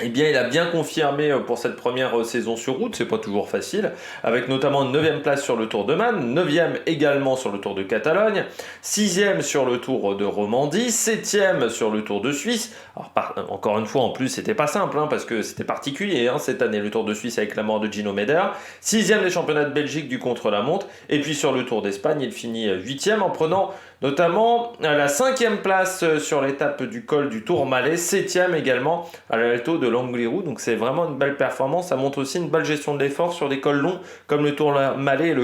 Speaker 1: Eh bien, il a bien confirmé pour cette première saison sur route, c'est pas toujours facile, avec notamment une 9e place sur le Tour de Man, 9e également sur le Tour de Catalogne, 6e sur le Tour de Romandie, 7e sur le Tour de Suisse. Alors, encore une fois, en plus, c'était pas simple, parce que c'était particulier cette année, le Tour de Suisse avec la mort de Gino Meder, 6e des championnats de Belgique du contre-la-montre, et puis sur le Tour d'Espagne, il finit 8e en prenant notamment à la 5e place sur l'étape du col du Tourmalet, 7e également à l'Alto de l'Angliru. Donc c'est vraiment une belle performance, ça montre aussi une belle gestion de l'effort sur des cols longs comme le Tourmalet et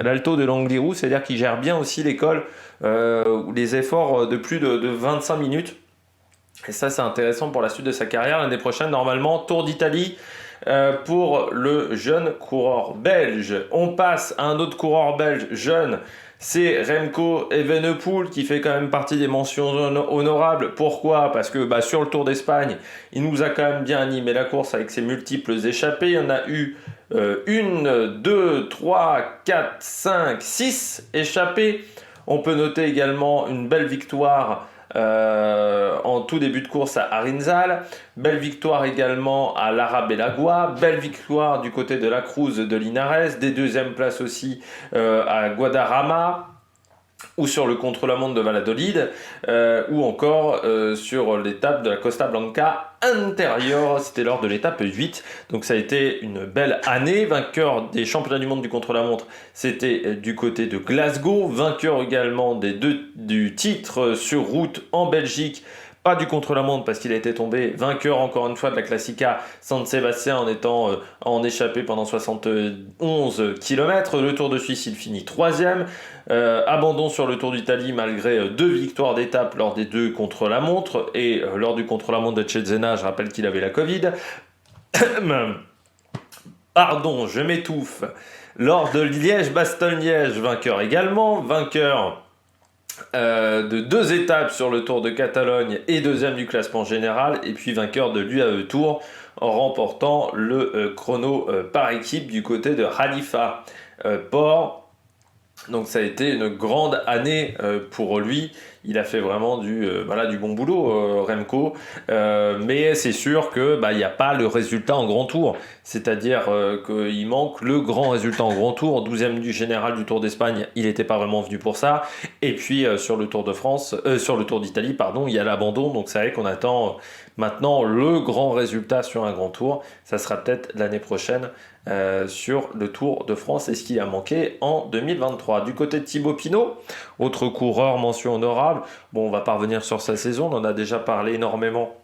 Speaker 1: l'Alto de l'Angliru, c'est-à-dire qu'il gère bien aussi les cols, les efforts de plus de 25 minutes. Et ça, c'est intéressant pour la suite de sa carrière. L'année prochaine, normalement, Tour d'Italie pour le jeune coureur belge. On passe à un autre coureur belge jeune, c'est Remco Evenepoel, qui fait quand même partie des mentions honorables. Pourquoi ? Parce que sur le Tour d'Espagne, il nous a quand même bien animé la course avec ses multiples échappées. Il y en a eu 1, 2, 3, 4, 5, 6 échappées. On peut noter également une belle victoire en tout début de course à Arinzal, belle victoire également à Lara-Belagua, belle victoire du côté de la Cruz de Linares, des 2e places aussi à Guadarrama, ou sur le contre-la-montre de Valladolid, ou encore sur l'étape de la Costa Blanca intérieure, c'était lors de l'étape 8. Donc ça a été une belle année. Vainqueur des championnats du monde du contre-la-montre, c'était du côté de Glasgow. Vainqueur également du titre sur route en Belgique. Pas du contre-la-montre parce qu'il a été tombé vainqueur encore une fois de la Classica San Sébastien en étant en échappé pendant 71 km. Le Tour de Suisse, il finit 3e. Abandon sur le Tour d'Italie malgré 2 victoires d'étape lors des 2 contre-la-montre. Et lors du contre-la-montre de Cesena, je rappelle qu'il avait la Covid. Pardon, je m'étouffe. Lors de Liège-Bastogne-Liège, vainqueur également. Vainqueur de 2 étapes sur le Tour de Catalogne et 2e du classement général, et puis vainqueur de l'UAE Tour en remportant le chrono par équipe du côté de Khalifa Port. Donc ça a été une grande année pour lui. Il a fait vraiment du bon boulot, Remco. Mais c'est sûr que il n'y a pas le résultat en grand tour. C'est-à-dire qu'il manque le grand résultat en grand tour. 12e du général du Tour d'Espagne, il n'était pas vraiment venu pour ça. Et puis sur le Tour de France, sur le Tour d'Italie, pardon, il y a l'abandon. Donc c'est vrai qu'on attend maintenant le grand résultat sur un grand tour. Ça sera peut-être l'année prochaine. Sur le Tour de France et ce qui a manqué en 2023. Du côté de Thibaut Pinot, autre coureur mention honorable, bon on va pas revenir sur sa saison, on en a déjà parlé énormément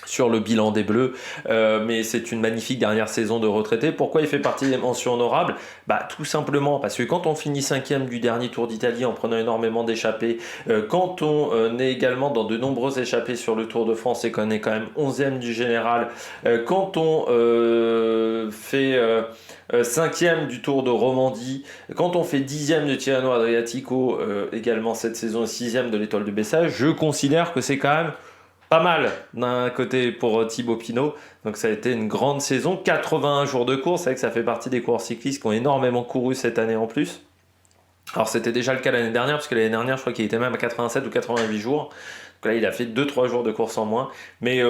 Speaker 1: sur le bilan des Bleus, mais c'est une magnifique dernière saison de retraité. Pourquoi il fait partie des mentions honorables ? Tout simplement parce que quand on finit 5e du dernier Tour d'Italie en prenant énormément d'échappées, quand on est également dans de nombreuses échappées sur le Tour de France et qu'on est quand même 11e du général, quand on fait 5e du Tour de Romandie, quand on fait 10e de Tirreno Adriatico, également cette saison 6e de l'Étoile de Bessage, je considère que c'est quand même pas mal d'un côté pour Thibaut Pinot. Donc ça a été une grande saison, 81 jours de course, c'est vrai que ça fait partie des coureurs cyclistes qui ont énormément couru cette année en plus. Alors c'était déjà le cas l'année dernière, parce que l'année dernière je crois qu'il était même à 87 ou 88 jours. Donc là il a fait 2-3 jours de course en moins. Mais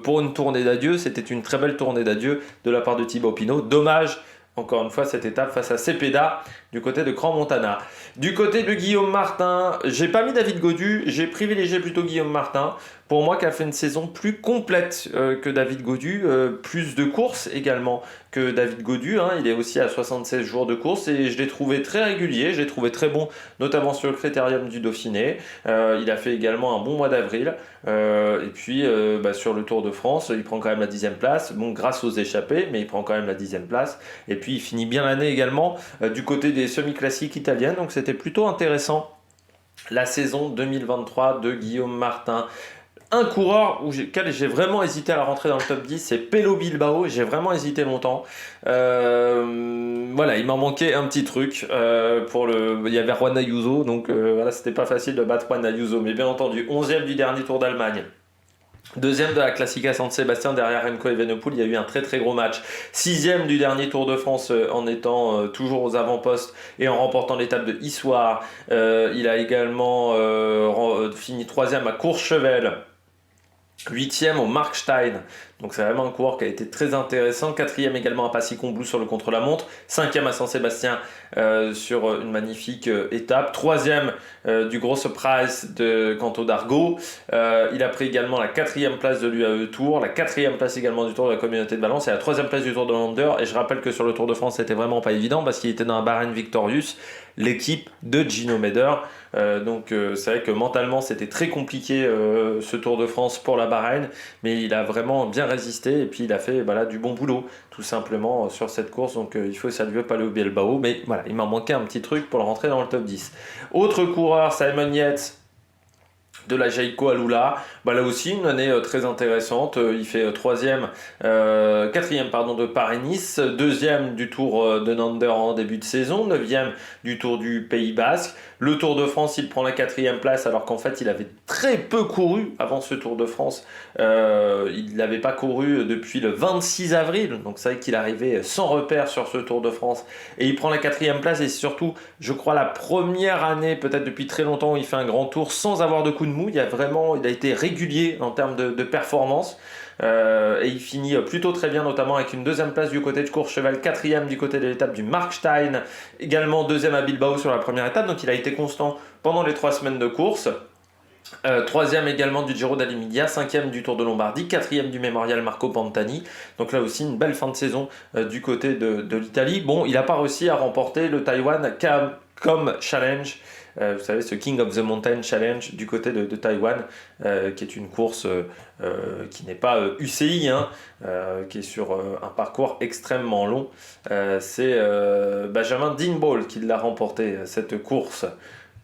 Speaker 1: pour une tournée d'adieu, c'était une très belle tournée d'adieu de la part de Thibaut Pinot. Dommage, encore une fois, cette étape face à Cepeda du côté de Crans-Montana. Du côté de Guillaume Martin, j'ai pas mis David Gaudu, j'ai privilégié plutôt Guillaume Martin. Pour moi, qui a fait une saison plus complète que David Gaudu, plus de courses également que David Gaudu. Il est aussi à 76 jours de course et je l'ai trouvé très régulier, je l'ai trouvé très bon, notamment sur le Critérium du Dauphiné. Il a fait également un bon mois d'avril. Et puis sur le Tour de France, il prend quand même la 10e place, bon, grâce aux échappées, mais il prend quand même la 10e place. Et puis il finit bien l'année également du côté des semi-classiques italiennes, donc c'était plutôt intéressant. La saison 2023 de Guillaume Martin. Un coureur auquel j'ai vraiment hésité à la rentrer dans le top 10, c'est Pello Bilbao. J'ai vraiment hésité longtemps. Il m'en manquait un petit truc. Il y avait Juan Ayuso, donc c'était pas facile de battre Juan Ayuso. Mais bien entendu, 11e du dernier Tour d'Allemagne. 2e de la Classica San Sébastien derrière Remco Evenepoel, il y a eu un très très gros match. 6e du dernier Tour de France en étant toujours aux avant-postes et en remportant l'étape de Issoire. Il a également fini 3e à Courchevel. 8e au Markstein, donc c'est vraiment un coureur qui a été très intéressant. 4e également à Passy-Combloux sur le contre-la-montre. 5e à Saint-Sébastien sur une magnifique étape. 3e du Gros Prize de Canto d'Argo. Il a pris également la 4e place de l'UAE Tour, la 4e place également du Tour de la Communauté de Valence et la 3e place du Tour de Lander. Et je rappelle que sur le Tour de France, c'était vraiment pas évident parce qu'il était dans un Bahreïn Victorious, l'équipe de Gino Meder. Donc c'est vrai que mentalement c'était très compliqué ce Tour de France pour la Bahreïn, mais il a vraiment bien résisté et puis il a fait du bon boulot tout simplement sur cette course. Donc il faut saluer Pello Bilbao, mais voilà, il m'en manquait un petit truc pour le rentrer dans le top 10. Autre coureur, Simon Yates de la Jayco Alula, là aussi une année très intéressante. Il fait 4e de Paris-Nice, 2e du Tour de Nander en début de saison, 9e du Tour du Pays Basque. Le Tour de France, il prend la 4e place alors qu'en fait il avait très peu couru avant ce Tour de France. Il n'avait pas couru depuis le 26 avril, donc c'est vrai qu'il arrivait sans repère sur ce Tour de France et il prend la 4e place. Et surtout, je crois, la première année peut-être depuis très longtemps où il fait un grand tour sans avoir de coup de mou. Il a été régulier en termes de performance. et il finit plutôt très bien, notamment avec une deuxième place du côté de Courchevel, quatrième du côté de l'étape du Markstein, également deuxième à Bilbao sur la première étape, donc il a été constant pendant les 3 semaines de course. Troisième également du Giro d'Alemilia, cinquième du Tour de Lombardie, quatrième du Mémorial Marco Pantani. Donc là aussi une belle fin de saison du côté de l'Italie. Bon, il n'a pas réussi à remporter le Taiwan Com Challenge. Vous savez, ce King of the Mountain Challenge du côté de Taïwan, qui est une course qui n'est pas UCI, qui est sur un parcours extrêmement long. C'est Benjamin Deanball qui l'a remporté, cette course.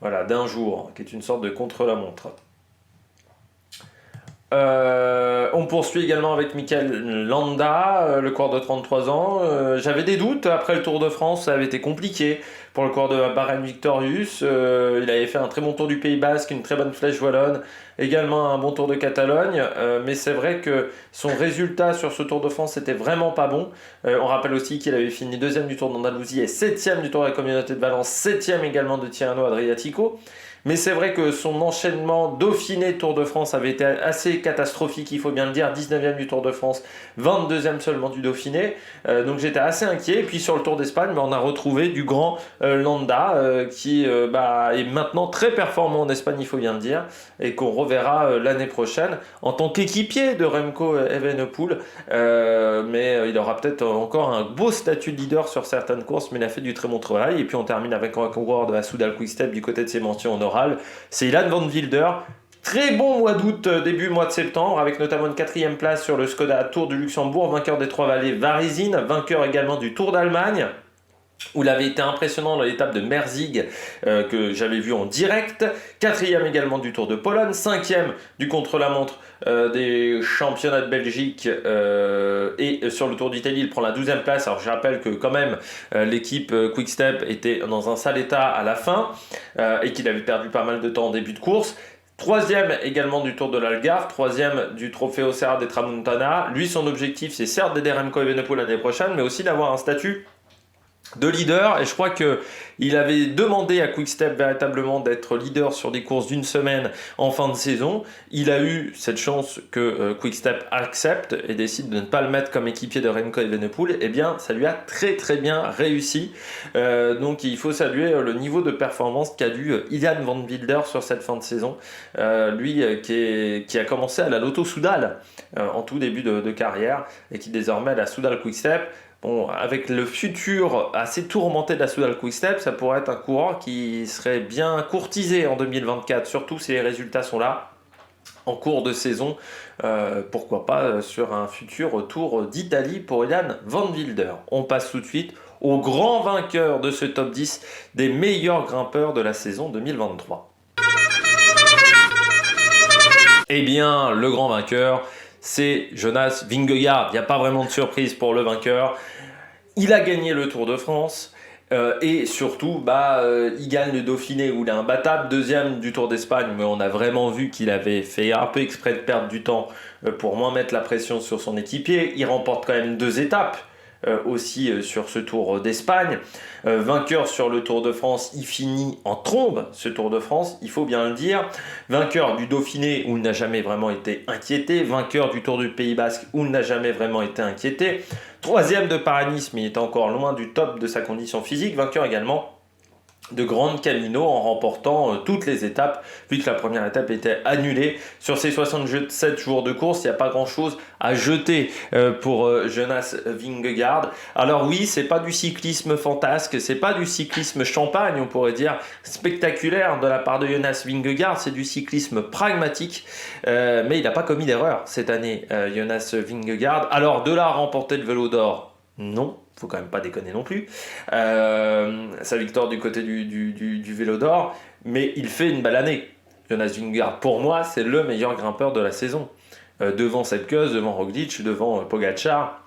Speaker 1: Voilà, d'un jour, qui est une sorte de contre-la-montre. On poursuit également avec Mikel Landa, le coureur de 33 ans. J'avais des doutes après le Tour de France, ça avait été compliqué pour le coureur de Bahrain Victorious. Il avait fait un très bon tour du Pays Basque, une très bonne flèche wallonne, également un bon tour de Catalogne. Mais c'est vrai que son résultat sur ce Tour de France n'était vraiment pas bon. On rappelle aussi qu'il avait fini 2e du Tour d'Andalousie et 7e du Tour de la Communauté de Valence, 7e également de Tirreno Adriatico. Mais c'est vrai que son enchaînement Dauphiné Tour de France avait été assez catastrophique, il faut bien le dire. 19e du Tour de France, 22e seulement du Dauphiné. Donc j'étais assez inquiet. Et puis sur le Tour d'Espagne, on a retrouvé du grand Landa qui est maintenant très performant en Espagne, il faut bien le dire, et qu'on reverra l'année prochaine en tant qu'équipier de Remco Evenepoel. Mais il aura peut-être encore un beau statut de leader sur certaines courses, mais il a fait du très bon travail. Et puis on termine avec un coureur de la Soudal Quick-Step du côté de ses mentions en oral. C'est Ilan Van Wilder. Très bon mois d'août, début mois de septembre, avec notamment une 4e place sur le Skoda Tour du Luxembourg, vainqueur des 3 vallées Varizine, vainqueur également du Tour d'Allemagne, où il avait été impressionnant dans l'étape de Merzig que j'avais vu en direct, 4e également du Tour de Pologne, 5e du contre-la-montre des championnats de Belgique et sur le Tour d'Italie il prend la 12e place. Alors je rappelle que quand même l'équipe Quick-Step était dans un sale état à la fin et qu'il avait perdu pas mal de temps en début de course. 3e également du Tour de l'Algarve, 3e du Trofeo Serra des Tramontana. Lui, son objectif, c'est certes d'aider Remco Evenepoel l'année prochaine, mais aussi d'avoir un statut de leader, et je crois qu'il avait demandé à Quick-Step véritablement d'être leader sur des courses d'une semaine en fin de saison. Il a eu cette chance que Quick-Step accepte et décide de ne pas le mettre comme équipier de Remco Evenepoel. Eh bien, ça lui a très très bien réussi. Donc il faut saluer le niveau de performance qu'a dû Ilan Van Wilder sur cette fin de saison. Lui qui a commencé à la Lotto Soudal en tout début de carrière et qui désormais à la Soudal Quick-Step. Bon, avec le futur assez tourmenté de la Soudal Quick-Step, ça pourrait être un coureur qui serait bien courtisé en 2024, surtout si les résultats sont là en cours de saison. Pourquoi pas sur un futur Tour d'Italie pour Ilan Van Wilder. On passe tout de suite au grand vainqueur de ce top 10 des meilleurs grimpeurs de la saison 2023. Eh bien, le grand vainqueur, c'est Jonas Vingegaard. Il n'y a pas vraiment de surprise pour le vainqueur. Il a gagné le Tour de France et surtout, il gagne le Dauphiné où il est imbattable. 2e du Tour d'Espagne, mais on a vraiment vu qu'il avait fait un peu exprès de perdre du temps pour moins mettre la pression sur son équipier. Il remporte quand même 2 étapes. Aussi sur ce Tour d'Espagne. Vainqueur sur le Tour de France, il finit en trombe ce Tour de France, il faut bien le dire. Vainqueur du Dauphiné où il n'a jamais vraiment été inquiété. Vainqueur du Tour du Pays Basque où il n'a jamais vraiment été inquiété. 3e de Paris-Nice, mais il est encore loin du top de sa condition physique. Vainqueur également de Grande Camino en remportant toutes les étapes, vu que la première étape était annulée. Sur ces 67 jours de course, il n'y a pas grand chose à jeter pour Jonas Vingegaard. Alors oui, c'est pas du cyclisme fantasque, c'est pas du cyclisme champagne, on pourrait dire spectaculaire de la part de Jonas Vingegaard, c'est du cyclisme pragmatique, mais il n'a pas commis d'erreur cette année, Jonas Vingegaard. Alors de là à remporter le vélo d'or, non. Faut quand même pas déconner non plus. Sa victoire du côté du vélo d'or, mais il fait une belle année. Jonas Vingegaard, pour moi, c'est le meilleur grimpeur de la saison. Devant Sepkus, devant Roglic, devant Pogačar.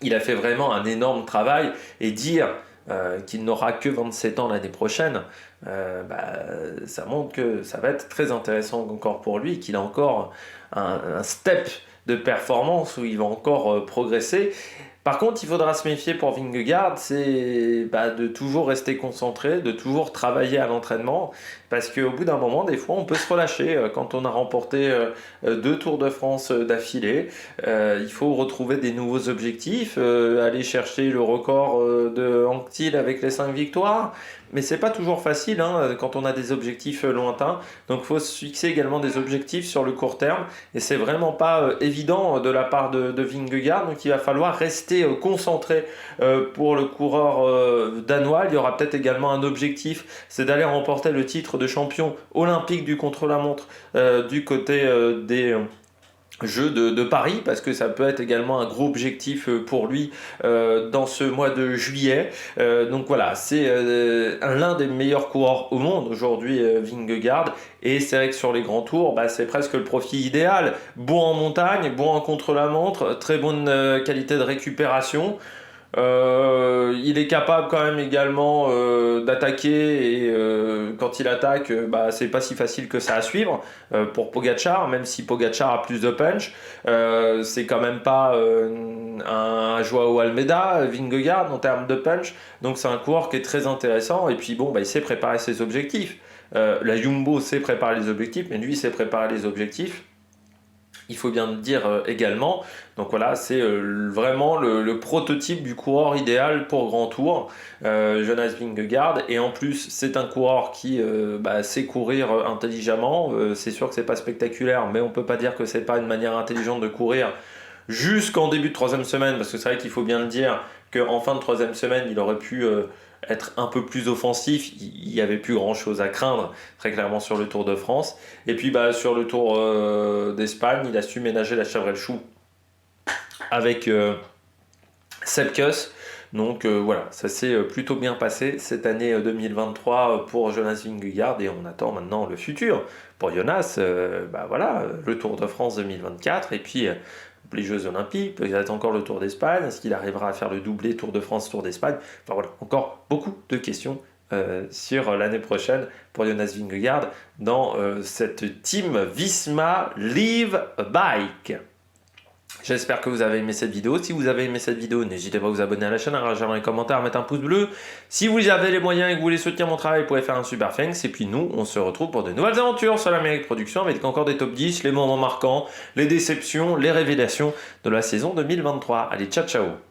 Speaker 1: Il a fait vraiment un énorme travail et dire qu'il n'aura que 27 ans l'année prochaine, ça montre que ça va être très intéressant encore pour lui, qu'il a encore un step de performance où il va encore progresser. Par contre, il faudra se méfier pour Vingegaard, c'est de toujours rester concentré, de toujours travailler à l'entraînement, parce qu'au bout d'un moment, des fois, on peut se relâcher. Quand on a remporté 2 Tours de France d'affilée, il faut retrouver des nouveaux objectifs, aller chercher le record de Anquetil avec les 5 victoires. Mais c'est pas toujours facile hein, quand on a des objectifs lointains. Donc il faut se fixer également des objectifs sur le court terme. Et c'est vraiment pas évident de la part de Vingegaard. Donc il va falloir rester concentré pour le coureur danois. Il y aura peut-être également un objectif, c'est d'aller remporter le titre de champion olympique du contre-la-montre du côté des Jeux de Paris, parce que ça peut être également un gros objectif pour lui dans ce mois de juillet. Donc voilà, c'est l'un des meilleurs coureurs au monde aujourd'hui, Vingegaard. Et c'est vrai que sur les grands tours, c'est presque le profil idéal. Bon en montagne, bon en contre-la-montre, très bonne qualité de récupération. Il est capable quand même également d'attaquer et quand il attaque, c'est pas si facile que ça à suivre pour Pogačar, même si Pogačar a plus de punch. C'est quand même pas un Joao Almeida, Vingegaard en termes de punch, donc c'est un coureur qui est très intéressant et puis bon, il sait préparer ses objectifs. La Jumbo sait préparer les objectifs, mais lui il sait préparer les objectifs. Il faut bien le dire également. Donc voilà, c'est vraiment le prototype du coureur idéal pour Grand Tour, Jonas Vingegaard. Et en plus, c'est un coureur qui sait courir intelligemment. C'est sûr que c'est pas spectaculaire, mais on peut pas dire que c'est pas une manière intelligente de courir jusqu'en début de 3e semaine, parce que c'est vrai qu'il faut bien le dire qu'en fin de 3e semaine, il aurait pu être un peu plus offensif, il n'y avait plus grand chose à craindre très clairement sur le Tour de France. Et puis sur le Tour d'Espagne, il a su ménager la chèvre et le chou avec Sepp Kuss. Donc voilà, ça s'est plutôt bien passé cette année 2023 pour Jonas Vingegaard et on attend maintenant le futur pour Jonas. Voilà, le Tour de France 2024 et puis les Jeux Olympiques, il reste encore le Tour d'Espagne, est-ce qu'il arrivera à faire le doublé Tour de France, Tour d'Espagne? Enfin voilà, encore beaucoup de questions sur l'année prochaine pour Jonas Vingegaard dans cette team Visma Live Bike. J'espère que vous avez aimé cette vidéo. Si vous avez aimé cette vidéo, n'hésitez pas à vous abonner à la chaîne, à réagir dans les commentaires, à mettre un pouce bleu. Si vous avez les moyens et que vous voulez soutenir mon travail, vous pouvez faire un super thanks. Et puis nous, on se retrouve pour de nouvelles aventures sur l'Amérique Production avec encore des top 10, les moments marquants, les déceptions, les révélations de la saison 2023. Allez, ciao ciao!